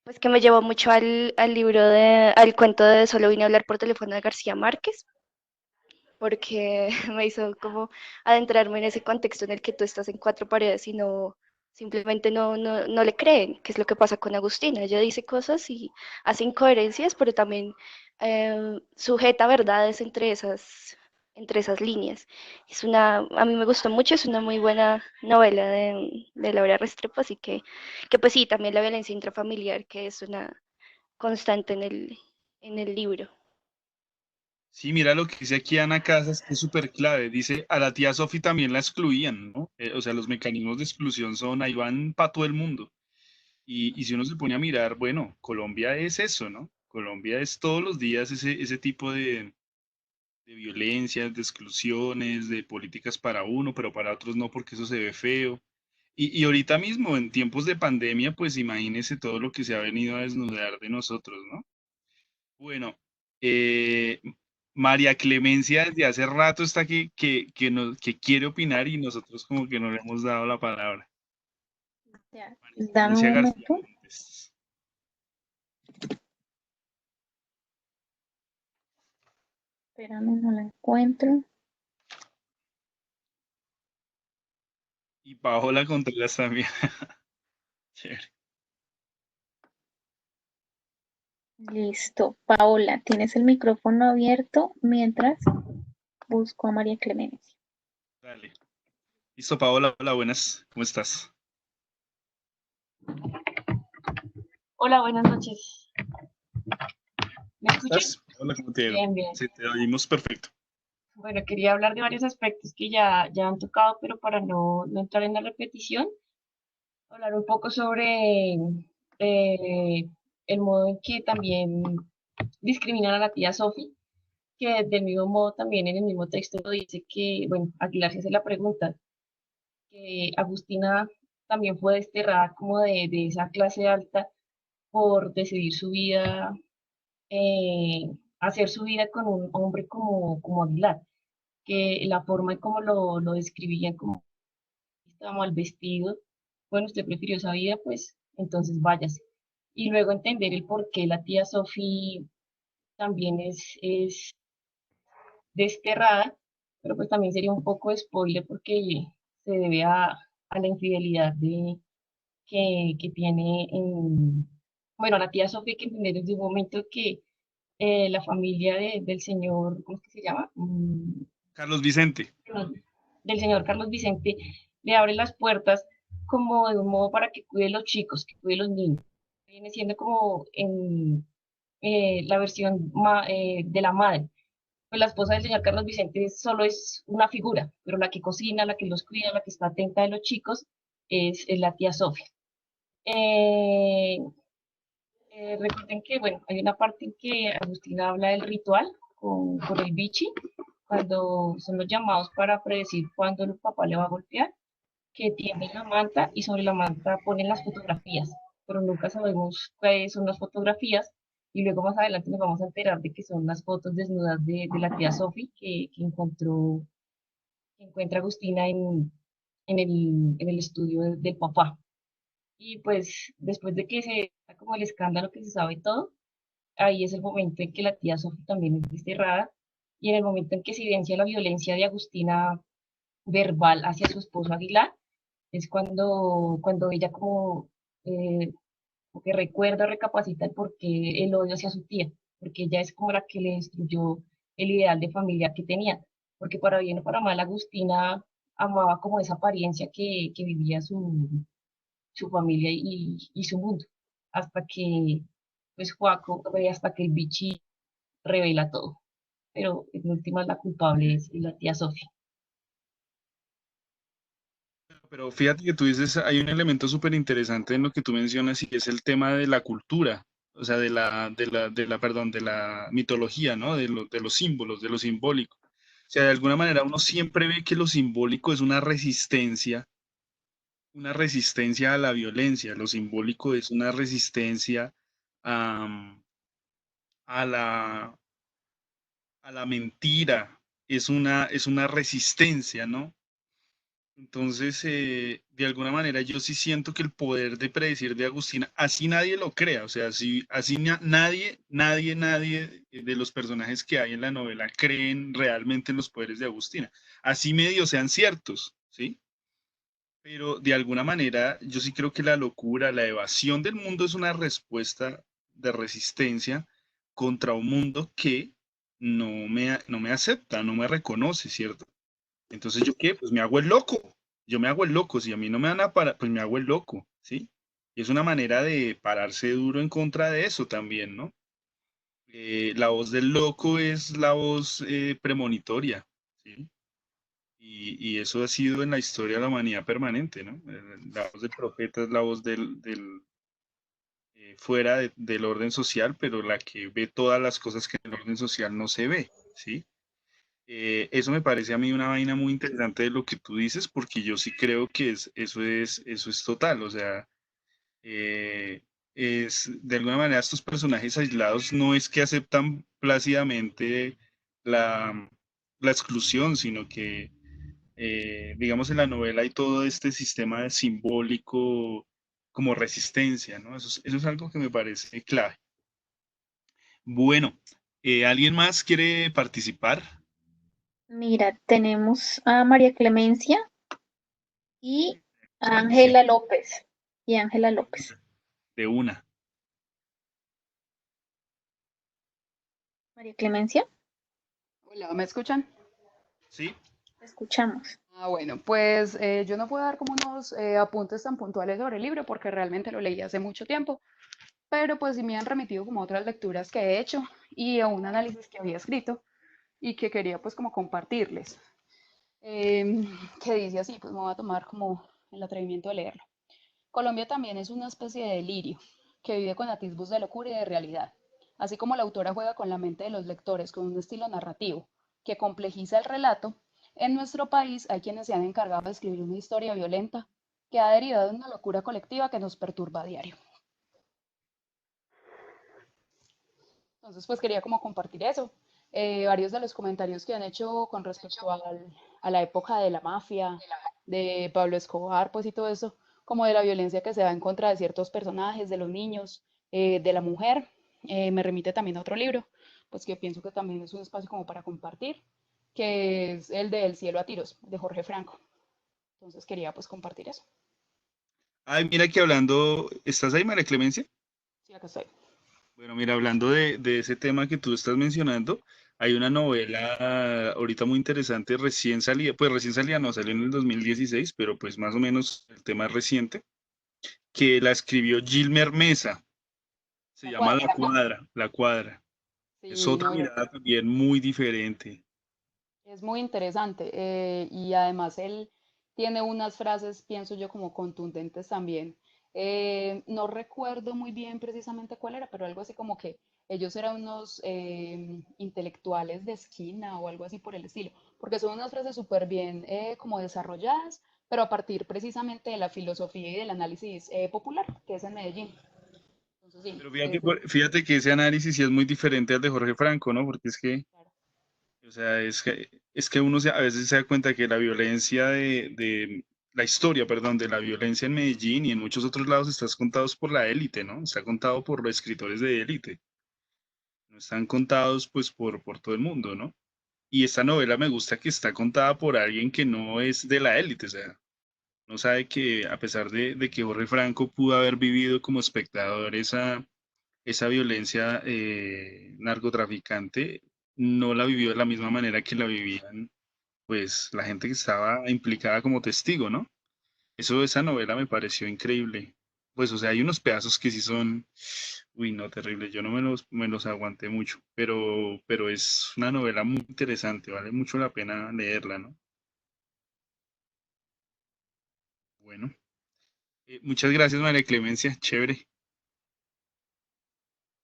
Speaker 9: pues que me llevó mucho al libro al cuento de Solo vine a hablar por teléfono de García Márquez, porque me hizo como adentrarme en ese contexto en el que tú estás en cuatro paredes y no, simplemente no le creen, que es lo que pasa con Agustina. Ella dice cosas y hace incoherencias, pero también sujeta verdades entre esas líneas. A mí me gustó mucho, es una muy buena novela de Laura Restrepo, así que pues sí, también la violencia intrafamiliar, que es una constante en el libro.
Speaker 1: Sí, mira lo que dice aquí Ana Casas, que es súper clave. Dice, a la tía Sofi también la excluían, ¿no? O sea, los mecanismos de exclusión son, ahí van para todo el mundo. Y si uno se pone a mirar, bueno, Colombia es eso, ¿no? Colombia es todos los días ese tipo de violencias, de exclusiones, de políticas para uno, pero para otros no, porque eso se ve feo. Y ahorita mismo, en tiempos de pandemia, pues imagínese todo lo que se ha venido a desnudar de nosotros, ¿no? Bueno, eh, María Clemencia desde hace rato está que quiere opinar y nosotros como que no le hemos dado la palabra.
Speaker 2: Ya,
Speaker 1: María
Speaker 2: dame un
Speaker 1: Clemencia García
Speaker 2: momento.
Speaker 1: Montes.
Speaker 2: Espérame, no la encuentro.
Speaker 1: Y Paola Contreras también. Chévere.
Speaker 2: Listo. Paola, tienes el micrófono abierto mientras busco a María Clemencia.
Speaker 1: Dale. Listo, Paola. Hola, buenas. ¿Cómo estás?
Speaker 10: Hola, buenas noches. ¿Me escuchan?
Speaker 1: ¿Estás? Hola, ¿cómo te digo?
Speaker 10: Bien, bien.
Speaker 1: Sí, te oímos perfecto.
Speaker 10: Bueno, quería hablar de varios aspectos que ya han tocado, pero para no entrar en la repetición, hablar un poco sobre eh, el modo en que también discriminan a la tía Sophie, que del mismo modo también en el mismo texto dice que, bueno, Aguilar se hace la pregunta, que Agustina también fue desterrada como de esa clase alta por decidir su vida, hacer su vida con un hombre como Aguilar, que la forma en cómo lo describían, como estaba mal vestido, bueno, usted prefirió esa vida, pues entonces váyase. Y luego entender el por qué la tía Sophie también es desterrada, pero pues también sería un poco de spoiler porque se debe a la infidelidad que tiene bueno, la tía Sophie que entender desde un momento que la familia del señor, ¿cómo es que se llama?
Speaker 1: Carlos Vicente.
Speaker 10: Del señor Carlos Vicente le abre las puertas como de un modo para que cuide los chicos, que cuide los niños. Viene siendo como en la versión de la madre. Pues la esposa del señor Carlos Vicente solo es una figura, pero la que cocina, la que los cuida, la que está atenta de los chicos es la tía Sofía. Eh, recuerden que, bueno, hay una parte en que Agustina habla del ritual con el bichi, cuando son los llamados para predecir cuándo el papá le va a golpear, que tienden la manta y sobre la manta ponen las fotografías, pero nunca sabemos cuáles son las fotografías y luego más adelante nos vamos a enterar de que son las fotos desnudas de la tía Sophie que encuentra Agustina en el estudio del papá. Y pues después de que se da como el escándalo que se sabe todo, ahí es el momento en que la tía Sophie también es desterrada y en el momento en que se evidencia la violencia de Agustina verbal hacia su esposo Aguilar, es cuando ella como o que recuerda o recapacita el por qué el odio hacia su tía, porque ella es como la que le destruyó el ideal de familia que tenía, porque para bien o para mal Agustina amaba como esa apariencia que vivía su familia y su mundo, hasta que, pues, hasta que el bichi revela todo, pero en últimas la culpable es la tía Sofía.
Speaker 1: Pero fíjate que tú dices, hay un elemento súper interesante en lo que tú mencionas y es el tema de la cultura, o sea, perdón, de la mitología, ¿no? De los símbolos, de lo simbólico. O sea, de alguna manera uno siempre ve que lo simbólico es una resistencia a la violencia, lo simbólico es una resistencia a, a la, a la mentira, es una resistencia, ¿no? Entonces, de alguna manera, yo sí siento que el poder de predecir de Agustina, así nadie lo crea, o sea, nadie de los personajes que hay en la novela creen realmente en los poderes de Agustina, así medio sean ciertos, ¿sí? Pero de alguna manera, yo sí creo que la locura, la evasión del mundo es una respuesta de resistencia contra un mundo que no me acepta, no me reconoce, ¿cierto? Entonces, ¿yo qué? Pues me hago el loco. Yo me hago el loco. Si a mí no me van a parar, pues me hago el loco, ¿sí? Y es una manera de pararse duro en contra de eso también, ¿no? La voz del loco es la voz premonitoria, ¿sí? Y eso ha sido en la historia de la humanidad permanente, ¿no? La voz del profeta es la voz fuera del orden social, pero la que ve todas las cosas que en el orden social no se ve, ¿sí? Eso me parece a mí una vaina muy interesante de lo que tú dices, porque yo sí creo que eso es total, o sea, eh, de alguna manera estos personajes aislados no es que aceptan plácidamente la, la exclusión, sino que, digamos, en la novela hay todo este sistema simbólico como resistencia, ¿no? Eso es algo que me parece clave. Bueno, ¿alguien más quiere participar?
Speaker 2: Mira, tenemos a María Clemencia y a
Speaker 1: Sí,
Speaker 2: Ángela López. Y Ángela López.
Speaker 1: de una.
Speaker 2: María Clemencia,
Speaker 11: Hola, ¿me escuchan?
Speaker 1: ¿Sí?
Speaker 2: te escuchamos.
Speaker 11: Bueno, pues yo no puedo dar como unos apuntes tan puntuales sobre el libro porque realmente lo leí hace mucho tiempo, pero pues sí me han remitido como a otras lecturas que he hecho y a un análisis que había escrito y que quería pues como compartirles, que dice así, pues me voy a tomar como el atrevimiento de leerlo. Colombia también es una especie de delirio que vive con atisbos de locura y de realidad, así como la autora juega con la mente de los lectores con un estilo narrativo que complejiza el relato. En nuestro país hay quienes se han encargado de escribir una historia violenta que ha derivado en una locura colectiva que nos perturba a diario. Entonces, pues quería como compartir eso. Varios de los comentarios que han hecho con respecto a la época de la mafia, de Pablo Escobar, pues y todo eso, como de la violencia que se da en contra de ciertos personajes, de los niños, de la mujer, me remite también a otro libro, pues que pienso que también es un espacio como para compartir, que es el de El cielo a tiros, de Jorge Franco. Entonces quería pues compartir eso.
Speaker 1: Ay, mira que hablando, ¿estás ahí, María Clemencia?
Speaker 11: Sí, acá estoy.
Speaker 1: Bueno, mira, hablando de ese tema que tú estás mencionando, hay una novela ahorita muy interesante, recién salida, no, salió en el 2016, pero pues más o menos el tema es reciente, que la escribió Gilmer Mesa, se
Speaker 11: La
Speaker 1: llama
Speaker 11: cuadra.
Speaker 1: La Cuadra. Es
Speaker 11: Sí,
Speaker 1: otra
Speaker 11: no,
Speaker 1: mirada también muy diferente.
Speaker 11: es muy interesante y además él tiene unas frases, pienso yo, como contundentes también. No recuerdo muy bien precisamente cuál era, pero algo así como que ellos eran unos intelectuales de esquina o algo así por el estilo, porque son unas frases súper bien como desarrolladas, pero a partir precisamente de la filosofía y del análisis popular, que es en Medellín. Entonces sí,
Speaker 1: Pero fíjate que ese análisis sí es muy diferente al de Jorge Franco, ¿no? Porque es que,
Speaker 11: claro.
Speaker 1: o sea, es que uno a veces se da cuenta que la violencia la historia, perdón, de la violencia en Medellín y en muchos otros lados está contados por la élite, ¿no? Está contado por los escritores de élite, no están contados pues por todo el mundo, ¿no? Y esta novela me gusta que está contada por alguien que no es de la élite, o sea, Uno sabe que a pesar de que Jorge Franco pudo haber vivido como espectador esa violencia narcotraficante, no la vivió de la misma manera que la vivían pues la gente que estaba implicada como testigo, ¿no? Esa novela me pareció increíble. Pues, o sea, hay unos pedazos que sí son, uy, no, terrible. Yo no me los aguanté mucho, pero es una novela muy interesante, vale mucho la pena leerla, ¿no? Bueno, muchas gracias, María Clemencia, chévere.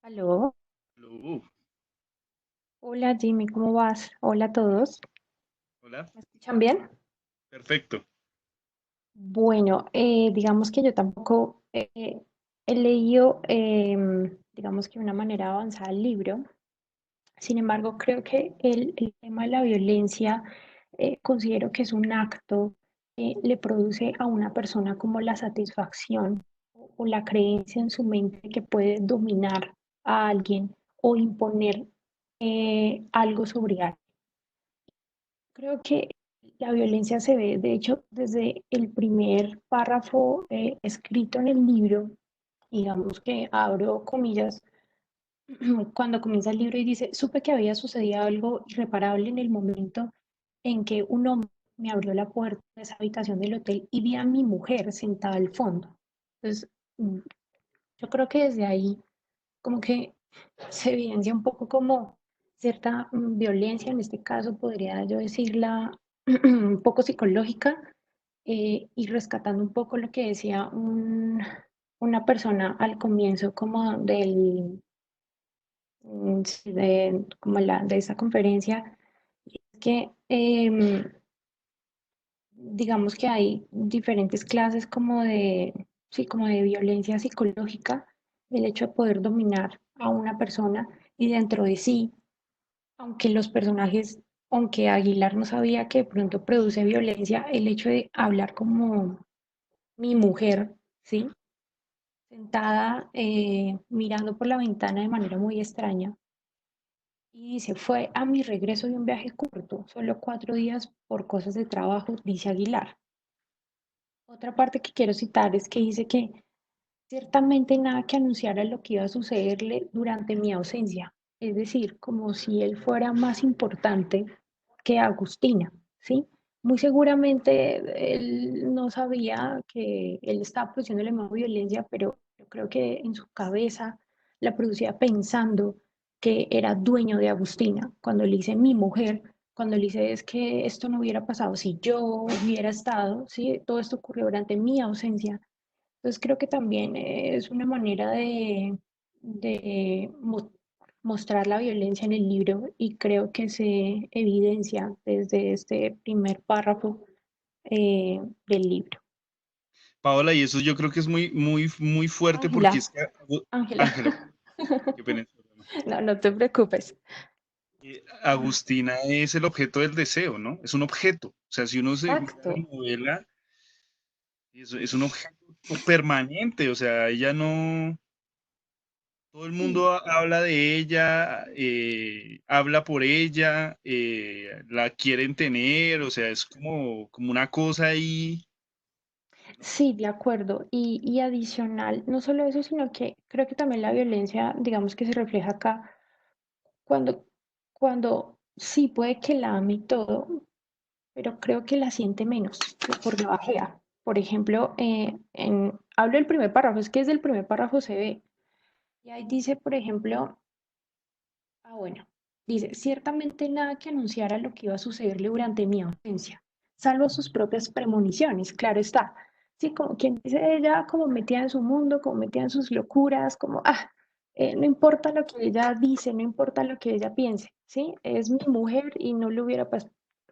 Speaker 12: Aló,
Speaker 1: Uh,
Speaker 12: hola Jimmy, ¿cómo vas? Hola a todos,
Speaker 1: hola,
Speaker 12: ¿me escuchan bien?
Speaker 1: perfecto.
Speaker 12: Bueno, digamos que yo tampoco he leído, digamos que de una manera avanzada el libro. Sin embargo, creo que el tema de la violencia considero que es un acto que le produce a una persona como la satisfacción o la creencia en su mente que puede dominar a alguien o imponer algo sobre alguien. Creo que la violencia se ve, de hecho, desde el primer párrafo escrito en el libro, digamos que abro comillas, cuando comienza el libro y dice, supe que había sucedido algo irreparable en el momento en que un hombre me abrió la puerta de esa habitación del hotel y vi a mi mujer sentada al fondo. Entonces, yo creo que desde ahí como que se evidencia un poco como cierta violencia, en este caso podría yo decirla un poco psicológica, y rescatando un poco lo que decía una persona al comienzo como sí, como de esa conferencia, que digamos que hay diferentes clases como sí, como de violencia psicológica, el hecho de poder dominar a una persona y dentro de sí, aunque los personajes, aunque Aguilar no sabía que de pronto produce violencia, el hecho de hablar como mi mujer, ¿sí? Sentada mirando por la ventana de manera muy extraña. Y dice, fue a mi regreso de un viaje corto, solo 4 días por cosas de trabajo, dice Aguilar. Otra parte que quiero citar es que dice que ciertamente nada que anunciara lo que iba a sucederle durante mi ausencia, es decir, como si él fuera más importante que Agustina, ¿sí? Muy seguramente él no sabía que él estaba produciendo más violencia, pero yo creo que en su cabeza la producía pensando que era dueño de Agustina. Cuando le dice mi mujer, cuando le dice es que esto no hubiera pasado si yo hubiera estado, ¿sí? Todo esto ocurrió durante mi ausencia. Entonces creo que también es una manera de mostrar la violencia en el libro y creo que se evidencia desde este primer párrafo del libro.
Speaker 1: Paola, y eso yo creo que es muy, muy, muy fuerte porque es
Speaker 12: Ángela,
Speaker 1: que,
Speaker 12: Ángela,
Speaker 1: Ángela, qué pena.
Speaker 12: no, no te preocupes.
Speaker 1: Agustina es el objeto del deseo, ¿no? Es un objeto. O sea, si uno se mira
Speaker 12: Exacto.
Speaker 1: la novela, es un objeto permanente. O sea, ella no. Todo el
Speaker 12: Sí,
Speaker 1: mundo habla de ella, habla por ella, la quieren tener. O sea, es como una cosa ahí.
Speaker 12: sí, de acuerdo. Y adicional, no solo eso, sino que creo que también la violencia, digamos que se refleja acá cuando, cuando sí puede que la ame y todo, pero creo que la siente menos porque bajea. Por ejemplo, hablo del primer párrafo, es que desde el primer párrafo se ve. Y ahí dice, por ejemplo, bueno, dice, ciertamente nada que anunciara lo que iba a sucederle durante mi ausencia, salvo sus propias premoniciones, claro está. Sí, como quien dice ella, como metida en su mundo, como metida en sus locuras, como, no importa lo que ella dice, no importa lo que ella piense, ¿sí? Es mi mujer y no le hubiera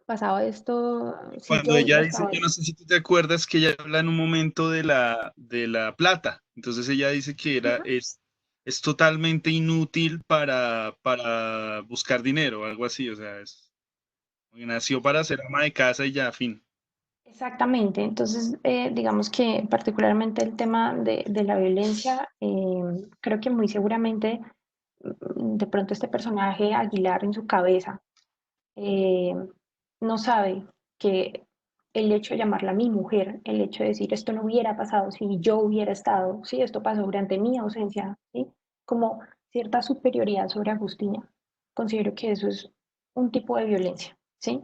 Speaker 12: pasado esto si
Speaker 1: Cuando
Speaker 12: yo
Speaker 1: ella
Speaker 12: hubiera
Speaker 1: dice,
Speaker 12: estado
Speaker 1: yo
Speaker 12: ahí.
Speaker 1: no sé si tú te acuerdas que ella habla en un momento de la plata. Entonces ella dice que
Speaker 12: Ujú.
Speaker 1: es totalmente inútil para buscar dinero o algo así. O sea, nació para ser ama de casa y ya, fin.
Speaker 12: Exactamente, entonces digamos que particularmente el tema de la violencia, creo que muy seguramente de pronto este personaje Aguilar en su cabeza eh, no sabe que el hecho de llamarla mi mujer, el hecho de decir esto no hubiera pasado si yo hubiera estado, sí, esto pasó durante mi ausencia, ¿sí? Como cierta superioridad sobre Agustina. Considero que eso es un tipo de violencia, ¿sí?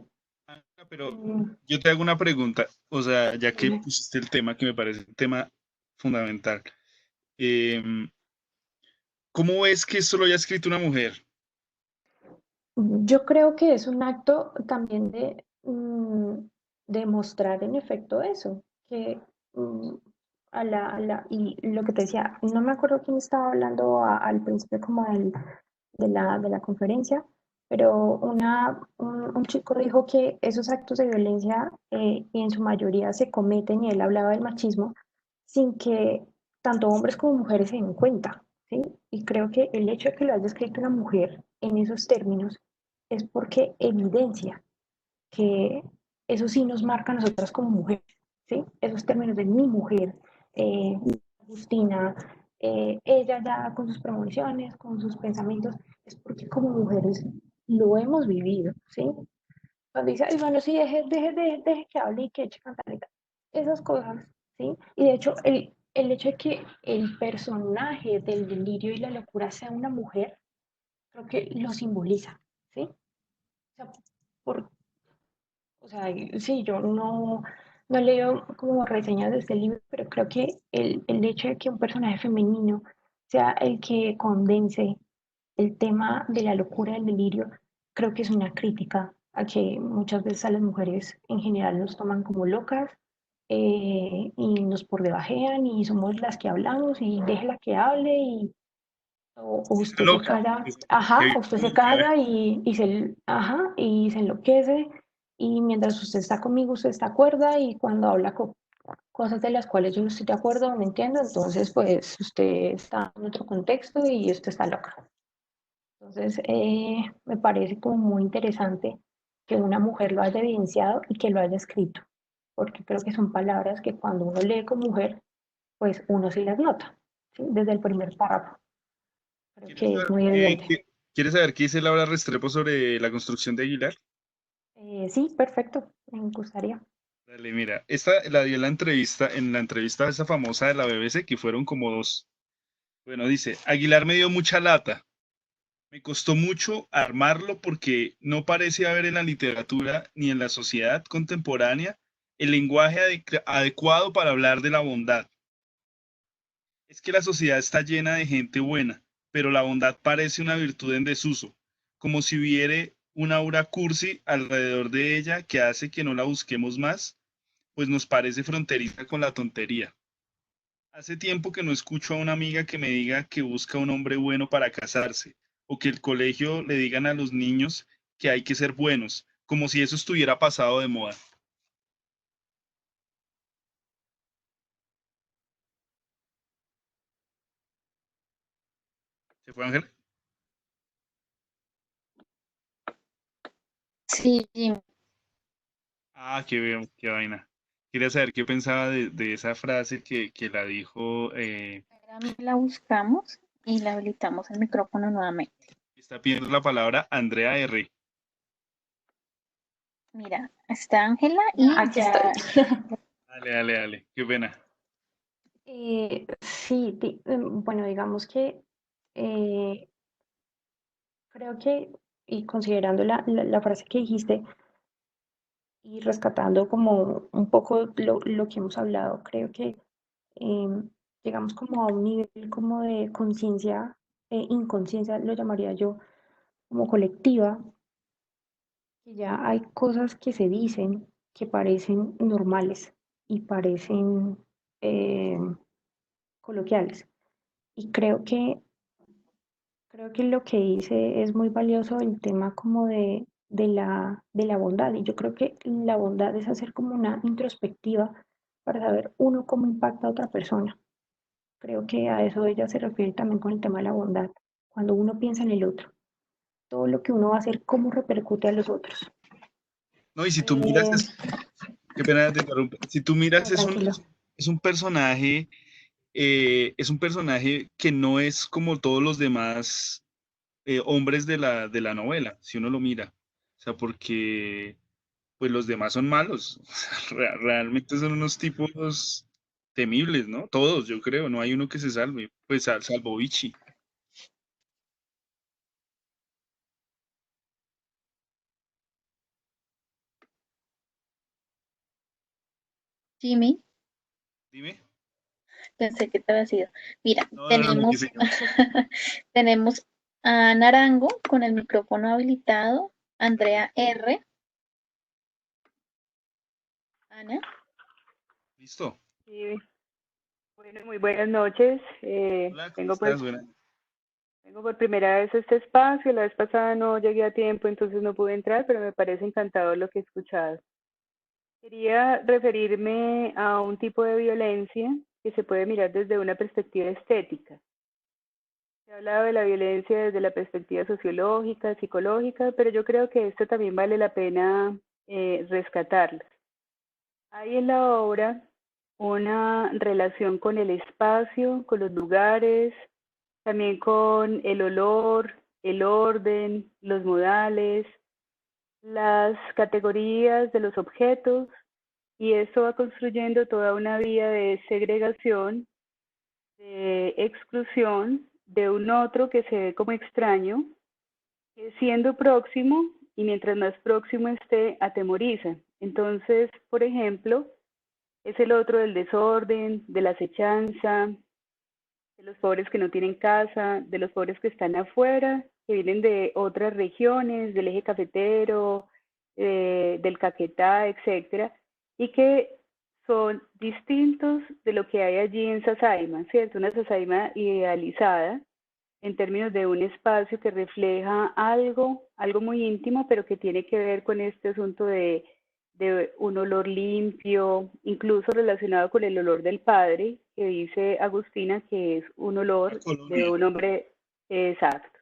Speaker 1: Pero
Speaker 12: Mm,
Speaker 1: yo te hago una pregunta, o sea, ya que
Speaker 12: dime.
Speaker 1: pusiste el tema que me parece un tema fundamental. em, ¿Cómo es que esto lo haya escrito una mujer?
Speaker 12: Yo creo que es un acto también de demostrar en efecto eso, que mm, y lo que te decía, no me acuerdo quién estaba hablando al principio como de la conferencia, pero un chico dijo que esos actos de violencia y en su mayoría se cometen, y él hablaba del machismo, sin que tanto hombres como mujeres se den cuenta, ¿sí? Y creo que el hecho de que lo haya escrito una mujer en esos términos es porque evidencia que eso sí nos marca a nosotras como mujeres, ¿sí? Esos términos de mi mujer, eh, Agustina, ella ya con sus premoniciones, con sus pensamientos, es porque como mujeres lo hemos vivido, ¿sí? Cuando dice, ay, bueno, sí, deje que hable y que eche cantaleta. Esas cosas, ¿sí? Y de hecho, el hecho de que el personaje del delirio y la locura sea una mujer, creo que lo simboliza, ¿sí? O sea, por, o sea, sí, yo no leo como reseñas de este libro, pero creo que el hecho de que un personaje femenino sea el que condense el tema de la locura del delirio, creo que es una crítica a que muchas veces a las mujeres en general nos toman como locas y nos por debajean y somos las que hablamos y déjela que hable o
Speaker 1: Está
Speaker 12: usted se
Speaker 1: loca.
Speaker 12: calla,
Speaker 1: Qué
Speaker 12: ajá,
Speaker 1: bien
Speaker 12: o usted se
Speaker 1: colocada.
Speaker 12: calla ajá, y se enloquece y mientras usted está conmigo usted está cuerda y cuando habla cosas de las cuales yo no estoy de acuerdo o no entiendo, entonces pues usted está en otro contexto y usted está loca. Entonces, me parece como muy interesante que una mujer lo haya evidenciado y que lo haya escrito, porque creo que son palabras que cuando uno lee como mujer, pues uno sí las nota, ¿sí? Desde el primer párrafo. Creo
Speaker 1: ¿Quieres
Speaker 12: que es
Speaker 1: saber
Speaker 12: muy evidente.
Speaker 1: quieres saber qué dice Laura Restrepo sobre la construcción de Aguilar?
Speaker 12: Sí, perfecto, me gustaría.
Speaker 1: Dale, mira, esta la dio en la entrevista esa famosa de la BBC, que fueron como dos. Bueno, dice, Aguilar me dio mucha lata. Me costó mucho armarlo porque no parece haber en la literatura ni en la sociedad contemporánea el lenguaje adecuado para hablar de la bondad. Es que la sociedad está llena de gente buena, pero la bondad parece una virtud en desuso, como si hubiera una aura cursi alrededor de ella que hace que no la busquemos más, pues nos parece fronteriza con la tontería. Hace tiempo que no escucho a una amiga que me diga que busca un hombre bueno para casarse, o que el colegio le digan a los niños que hay que ser buenos, como si eso estuviera pasado de moda. ¿Se fue Ángel?
Speaker 2: Sí, Jim.
Speaker 1: Ah, qué bien, qué vaina. Quería saber qué pensaba de esa frase que la dijo,
Speaker 2: La buscamos y le habilitamos el micrófono nuevamente.
Speaker 1: está pidiendo la palabra Andrea R.
Speaker 2: Mira, está Ángela y
Speaker 12: Aquí estoy.
Speaker 2: ya.
Speaker 1: Dale, dale, dale, qué pena.
Speaker 12: Sí, bueno, digamos que eh, creo que, y considerando la frase que dijiste, y rescatando como un poco lo que hemos hablado, creo que llegamos como a un nivel como de conciencia, inconsciencia, lo llamaría yo, como colectiva, que ya hay cosas que se dicen que parecen normales y parecen eh, coloquiales. Y creo que lo que dice es muy valioso el tema como de la bondad. Y yo creo que la bondad es hacer como una introspectiva para saber uno cómo impacta a otra persona. Creo que a eso ella se refiere también con el tema de la bondad. Cuando uno piensa en el otro, todo lo que uno va a hacer, cómo repercute a los otros.
Speaker 1: No, y si tú miras,
Speaker 12: Eh,
Speaker 1: qué pena te interrumpo, si tú miras,
Speaker 12: no, tranquilo.
Speaker 1: es un personaje, es un personaje que no es como todos los demás hombres de la novela, si uno lo mira. O sea, porque pues los demás son malos. Realmente son unos tipos temibles, ¿no? Todos, yo creo, no hay uno que se salve, pues salvo Vichy.
Speaker 2: Jimmy,
Speaker 1: Dime.
Speaker 2: pensé que te había sido. Mira,
Speaker 1: No, aquí
Speaker 2: tenemos,
Speaker 1: seguimos.
Speaker 2: tenemos a Narango con el micrófono habilitado, Andrea R, Ana.
Speaker 1: ¿Listo?
Speaker 13: Sí, bueno, muy buenas noches.
Speaker 1: Hola, ¿cómo estás? Buena.
Speaker 13: Vengo por primera vez a este espacio. La vez pasada no llegué a tiempo, entonces no pude entrar, pero me parece encantador lo que he escuchado. Quería referirme a un tipo de violencia que se puede mirar desde una perspectiva estética. Se ha hablado de la violencia desde la perspectiva sociológica, psicológica, pero yo creo que esto también vale la pena rescatarlo. Hay en la obra una relación con el espacio, con los lugares, también con el olor, el orden, los modales, las categorías de los objetos, y esto va construyendo toda una vía de segregación, de exclusión de un otro que se ve como extraño, que siendo próximo, y mientras más próximo esté, atemoriza. Entonces, por ejemplo, es el otro del desorden, de la acechanza, de los pobres que no tienen casa, de los pobres que están afuera, que vienen de otras regiones, del eje cafetero, del Caquetá, etcétera, y que son distintos de lo que hay allí en Sasaima, ¿cierto? Una Sasaima idealizada en términos de un espacio que refleja algo, algo muy íntimo, pero que tiene que ver con este asunto de un olor limpio, incluso relacionado con el olor del padre, que dice Agustina que es un olor de un hombre exacto.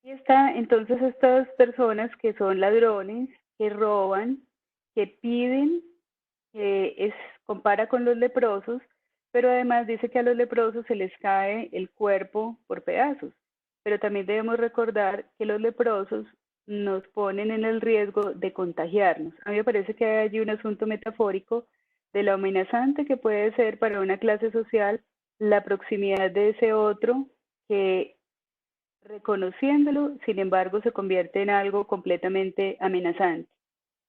Speaker 13: Y está entonces estas personas que son ladrones, que roban, que piden, que compara con los leprosos, pero además dice que a los leprosos se les cae el cuerpo por pedazos. Pero también debemos recordar que los leprosos nos ponen en el riesgo de contagiarnos. A mí me parece que hay allí un asunto metafórico de lo amenazante que puede ser para una clase social la proximidad de ese otro que, reconociéndolo, sin embargo, se convierte en algo completamente amenazante.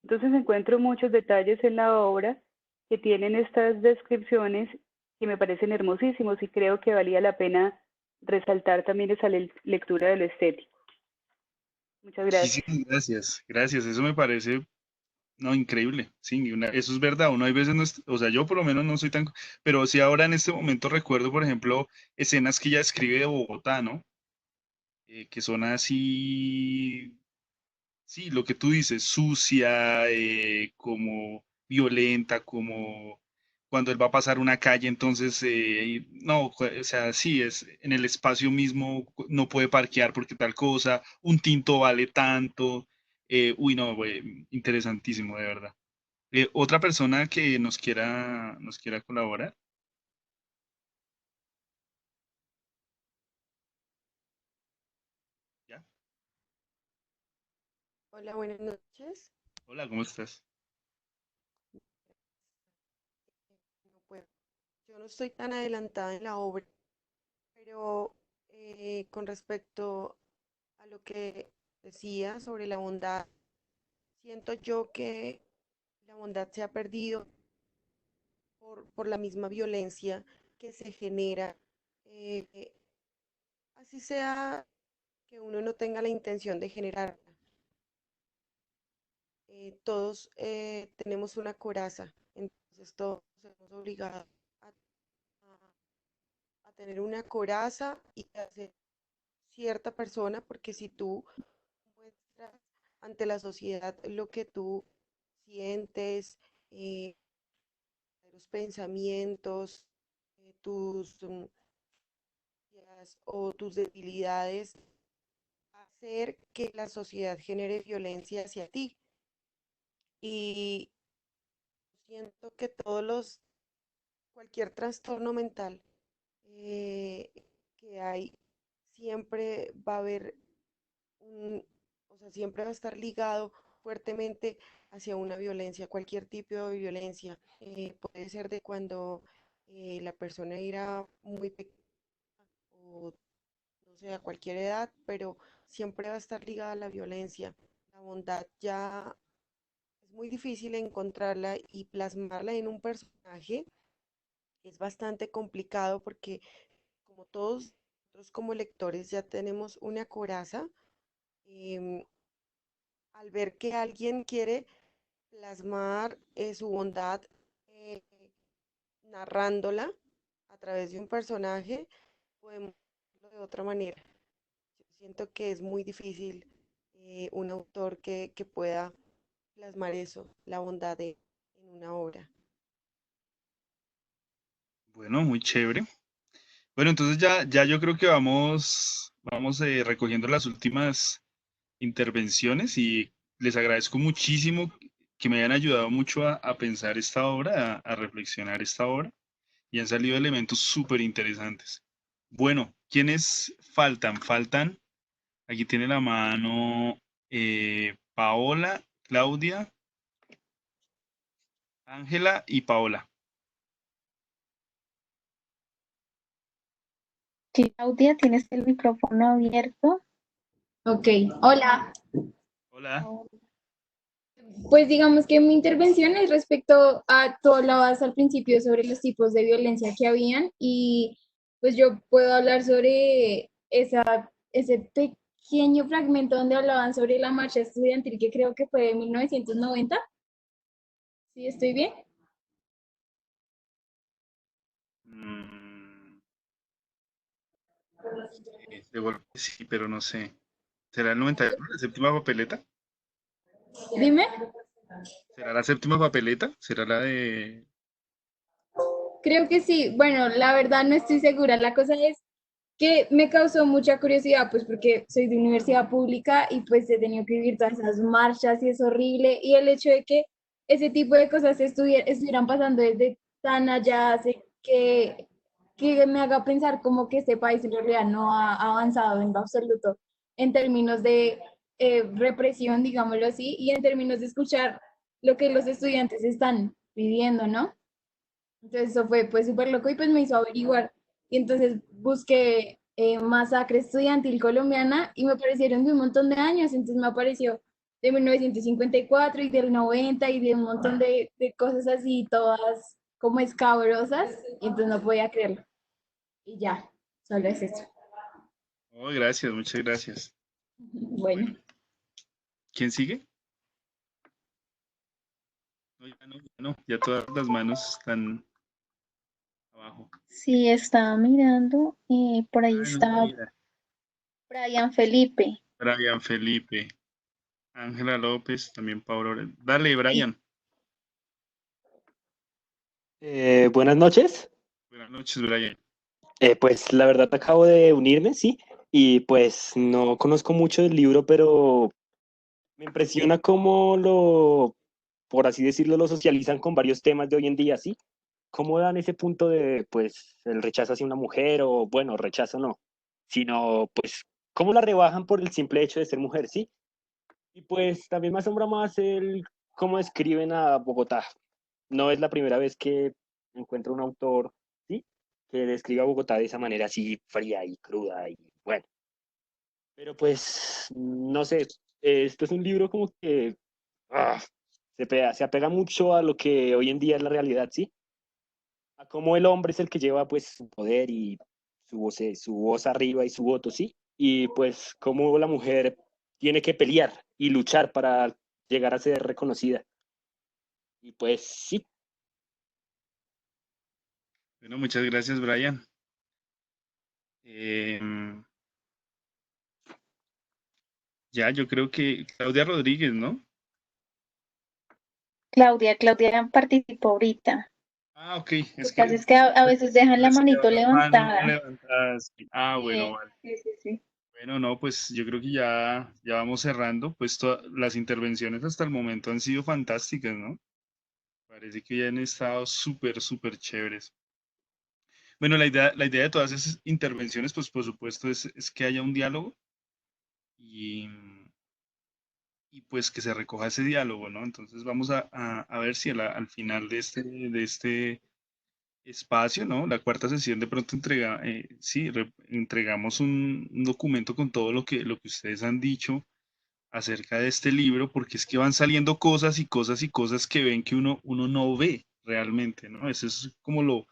Speaker 13: Entonces encuentro muchos detalles en la obra que tienen estas descripciones que me parecen hermosísimos, y creo que valía la pena resaltar también esa lectura de lo estético. Muchas gracias.
Speaker 1: Muchísimas gracias, gracias. Eso me parece, no, increíble. Sí, eso es verdad. Uno hay veces no o sea, yo por lo menos no soy tan, pero sí ahora en este momento recuerdo, por ejemplo, escenas que ella escribe de Bogotá, ¿no? Que son así, sí, lo que tú dices, sucia, como violenta, como cuando él va a pasar una calle, entonces, no, o sea, sí, es en el espacio mismo, no puede parquear porque tal cosa, un tinto vale tanto, uy, no, güey, interesantísimo, de verdad. Otra persona que nos quiera colaborar, ¿ya?
Speaker 14: Hola, buenas noches.
Speaker 1: Hola, ¿cómo estás?
Speaker 14: No puedo- Yo no estoy tan adelantada en la obra, pero con respecto a lo que decía sobre la bondad, siento yo que la bondad se ha perdido por la misma violencia que se genera, eh, así sea que uno no tenga la intención de generarla. Todos tenemos una coraza, entonces todos somos obligados a, a tener una coraza y a ser cierta persona, porque si tú muestras ante la sociedad lo que tú sientes, eh, los pensamientos, tus o tus debilidades, hacer que la sociedad genere violencia hacia ti. Y siento que cualquier trastorno mental eh, que hay, siempre va a haber o sea, siempre va a estar ligado fuertemente hacia una violencia, cualquier tipo de violencia. Puede ser de cuando la persona era muy pequeña o no sé, a cualquier edad, pero siempre va a estar ligada a la violencia. La bondad ya es muy difícil encontrarla y plasmarla en un personaje es bastante complicado porque como todos nosotros como lectores ya tenemos una coraza, em, al ver que alguien quiere plasmar su bondad eh, narrándola a través de un personaje, podemos hacerlo de otra manera. Yo siento que es muy difícil un autor que pueda plasmar eso, la bondad en una obra.
Speaker 1: Bueno, muy chévere. Bueno, entonces ya yo creo que vamos recogiendo las últimas intervenciones y les agradezco muchísimo que me hayan ayudado mucho a pensar esta obra, a reflexionar esta obra y han salido elementos súper interesantes. Bueno, ¿quiénes faltan? Faltan, aquí tiene la mano Paola, Claudia, Ángela y Paola.
Speaker 2: Claudia, tienes el micrófono abierto.
Speaker 15: Ok, hola.
Speaker 1: Hola.
Speaker 15: Pues digamos que mi intervención es respecto a, tú hablabas al principio sobre los tipos de violencia que habían y pues yo puedo hablar sobre ese pequeño fragmento donde hablaban sobre la marcha estudiantil que creo que fue de 1990. ¿Sí estoy bien?
Speaker 1: Mm, de golpe sí, pero no sé. ¿Será el 91, la séptima papeleta?
Speaker 15: Dime.
Speaker 1: ¿Será la séptima papeleta? ¿Será la de...?
Speaker 15: Creo que sí. Bueno, la verdad no estoy segura. La cosa es que me causó mucha curiosidad, pues porque soy de universidad pública y pues he tenido que vivir todas esas marchas y es horrible. Y el hecho de que ese tipo de cosas estuvieran pasando desde tan allá hace que me haga pensar como que este país en realidad no ha avanzado en lo absoluto en términos de represión, digámoslo así, y en términos de escuchar lo que los estudiantes están pidiendo, ¿no? Entonces eso fue pues súper loco y pues me hizo averiguar. Y entonces busqué masacre estudiantil colombiana y me aparecieron de un montón de años. Entonces me apareció de 1954 y del 90 y de un montón de cosas así, todas como escabrosas. Y entonces no podía creerlo. Y ya, solo es eso.
Speaker 1: Oh, gracias, muchas gracias.
Speaker 15: Bueno.
Speaker 1: ¿Quién sigue? No, ya todas las manos están abajo.
Speaker 2: Sí, estaba mirando, por ahí
Speaker 1: Ah, no,
Speaker 2: estaba
Speaker 1: mira.
Speaker 2: Brian Felipe.
Speaker 1: Brian Felipe, Ángela López, también Pablo. Dale, Brian.
Speaker 16: Buenas noches.
Speaker 1: Buenas noches, Brian.
Speaker 16: Pues la verdad acabo de unirme, sí, y pues no conozco mucho del libro, pero me impresiona cómo por así decirlo, lo socializan con varios temas de hoy en día, sí. ¿Cómo dan ese punto de, pues, el rechazo hacia una mujer o, bueno, rechazo no, sino, pues, cómo la rebajan por el simple hecho de ser mujer, sí? Y pues también me asombra más el cómo describen a Bogotá. No es la primera vez que encuentro un autor, ¿sí? Que describe a Bogotá de esa manera así fría y cruda y bueno. Pero pues, no sé, esto es un libro como que ah, se apega mucho a lo que hoy en día es la realidad, ¿sí? A cómo el hombre es el que lleva pues su poder y su voz arriba y su voto, ¿sí? Y pues cómo la mujer tiene que pelear y luchar para llegar a ser reconocida. Y pues sí.
Speaker 1: Bueno, muchas gracias, Brian. Em, ya, yo creo que Claudia Rodríguez, ¿no?
Speaker 2: Claudia participó ahorita.
Speaker 1: Ah, ok,
Speaker 2: Lo
Speaker 1: es
Speaker 2: que
Speaker 1: que
Speaker 2: pasa es que a veces dejan la
Speaker 1: les quedó
Speaker 2: manito
Speaker 1: la mano
Speaker 2: levantada.
Speaker 1: levantada. Sí. Ah, bueno, vale.
Speaker 2: Sí.
Speaker 1: Bueno, no, pues yo creo que ya vamos cerrando. Pues las intervenciones hasta el momento han sido fantásticas, ¿no? Parece que ya han estado súper chéveres. Bueno, la idea de todas esas intervenciones, pues por supuesto, es que haya un diálogo y, y pues que se recoja ese diálogo, ¿no? Entonces vamos a ver si al final de este espacio, ¿no? La cuarta sesión de pronto entregamos un documento con todo lo que ustedes han dicho acerca de este libro, porque es que van saliendo cosas y cosas y cosas que ven que uno no ve realmente, ¿no? Eso es como lo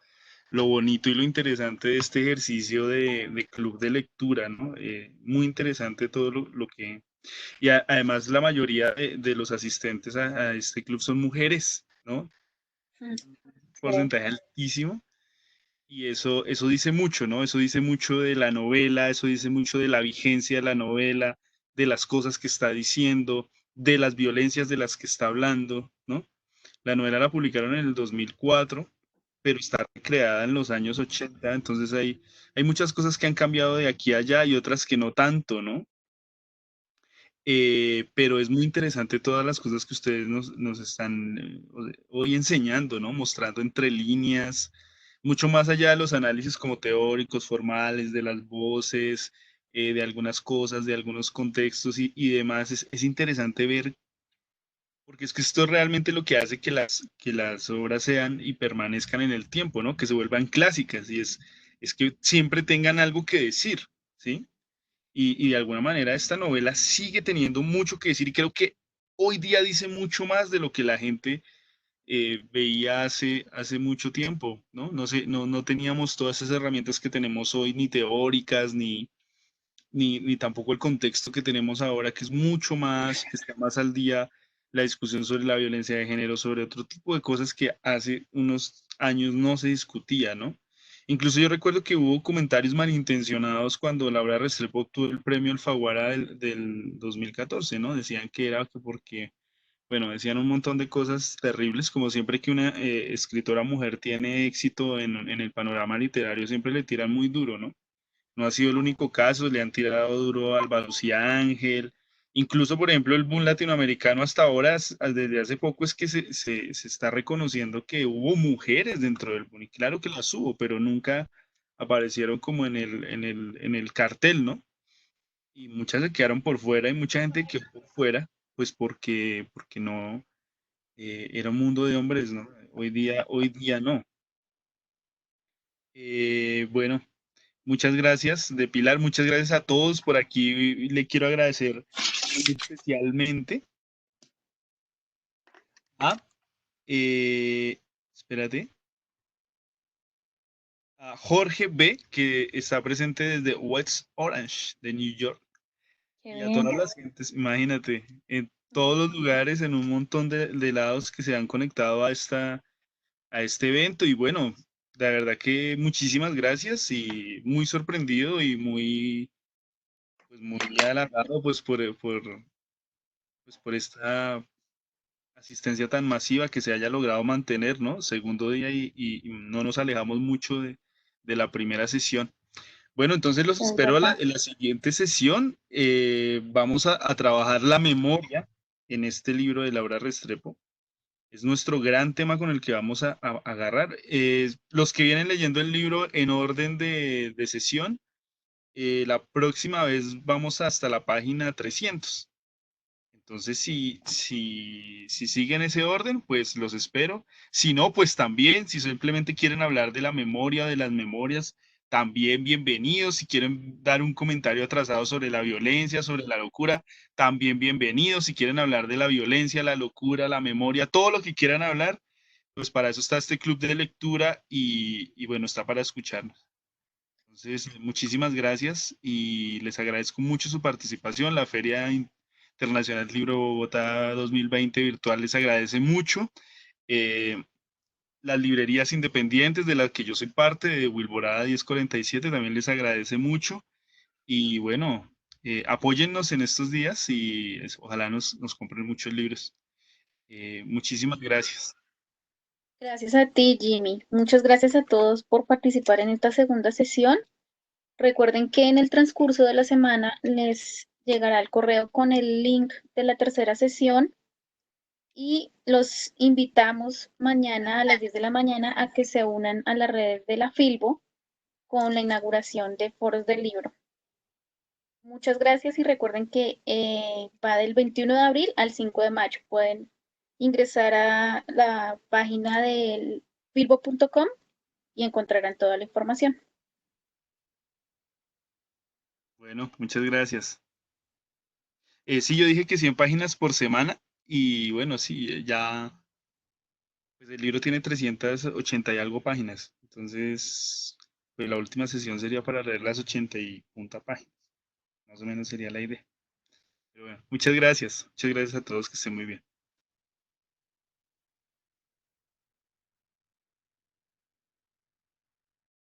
Speaker 1: bonito y lo interesante de este ejercicio de club de lectura, ¿no? Muy interesante todo lo que... Y además la mayoría de los asistentes a este club son mujeres, ¿no? Porcentaje altísimo. Y eso dice mucho, ¿no? Eso dice mucho de la novela, eso dice mucho de la vigencia de la novela, de las cosas que está diciendo, de las violencias de las que está hablando, ¿no? La novela la publicaron en el 2004, pero está recreada en los años 80, entonces hay muchas cosas que han cambiado de aquí a allá y otras que no tanto, ¿no? Pero es muy interesante todas las cosas que ustedes nos están hoy enseñando, ¿no? Mostrando entre líneas, mucho más allá de los análisis como teóricos, formales, de las voces, de algunas cosas, de algunos contextos y demás. Es interesante ver, porque es que esto es realmente lo que hace que las obras sean y permanezcan en el tiempo, ¿no? Que se vuelvan clásicas es que siempre tengan algo que decir, ¿sí? Y de alguna manera esta novela sigue teniendo mucho que decir y creo que hoy día dice mucho más de lo que la gente veía hace mucho tiempo, ¿no? No sé, no teníamos todas esas herramientas que tenemos hoy, ni teóricas, ni tampoco el contexto que tenemos ahora, que es mucho más, que está más al día la discusión sobre la violencia de género, sobre otro tipo de cosas que hace unos años no se discutía, ¿no? Incluso yo recuerdo que hubo comentarios malintencionados cuando Laura Restrepo obtuvo el premio Alfaguara del 2014, ¿no? Decían que era que porque, bueno, decían un montón de cosas terribles, como siempre que una escritora mujer tiene éxito en el panorama literario, siempre le tiran muy duro, ¿no? No ha sido el único caso, le han tirado duro a Alba Lucía Ángel. Incluso, por ejemplo, el boom latinoamericano hasta ahora, desde hace poco, es que se está reconociendo que hubo mujeres dentro del boom. Y claro que las hubo, pero nunca aparecieron como en el cartel, ¿no? Y muchas se quedaron por fuera y mucha gente quedó por fuera, pues porque no, era un mundo de hombres, ¿no? Hoy día no. Bueno. Muchas gracias, de Pilar. Muchas gracias a todos por aquí. Le quiero agradecer muy especialmente a, eh, espérate, a Jorge B, que está presente desde West Orange, de New York,
Speaker 9: Qué
Speaker 1: y a
Speaker 9: bien.
Speaker 1: todas las gentes, imagínate, en todos los lugares, en un montón de lados que se han conectado a este evento. Y bueno, la verdad que muchísimas gracias y muy sorprendido y muy halagado pues pues por esta asistencia tan masiva que se haya logrado mantener, ¿no? Segundo día y no nos alejamos mucho de la primera sesión. Bueno, entonces los
Speaker 2: Es
Speaker 1: espero
Speaker 2: verdad.
Speaker 1: en la siguiente sesión. Vamos a trabajar la memoria en este libro de Laura Restrepo. Es nuestro gran tema con el que vamos a agarrar. Los que vienen leyendo el libro en orden de sesión, la próxima vez vamos hasta la página 300. Entonces, si siguen ese orden, pues los espero. Si no, pues también, si simplemente quieren hablar de la memoria, de las memorias, también bienvenidos. Si quieren dar un comentario atrasado sobre la violencia, sobre la locura, también bienvenidos. Si quieren hablar de la violencia, la locura, la memoria, todo lo que quieran hablar, pues para eso está este club de lectura y bueno, está para escucharnos. Entonces, muchísimas gracias y les agradezco mucho su participación. La Feria Internacional del Libro Bogotá 2020 virtual les agradece mucho. Eh, las librerías independientes de las que yo soy parte, de Wilborada 1047, también les agradece mucho. Y bueno, apóyennos en estos días y ojalá nos compren muchos libros. Muchísimas gracias.
Speaker 2: Gracias a ti, Jimmy. Muchas gracias a todos por participar en esta segunda sesión. Recuerden que en el transcurso de la semana les llegará el correo con el link de la tercera sesión y los invitamos mañana a las 10 de la mañana a que se unan a la red de la Filbo con la inauguración de Foros del Libro. Muchas gracias y recuerden que va del 21 de abril al 5 de mayo. Pueden ingresar a la página del bilbo.com y encontrarán toda la información.
Speaker 1: Bueno, muchas gracias. Sí, yo dije que 100 páginas por semana y bueno, sí, ya, pues el libro tiene 380 y algo páginas. Entonces, pues la última sesión sería para leer las 80 y punta páginas. Más o menos sería la idea. Pero bueno, muchas gracias. Muchas gracias a todos, que estén muy bien.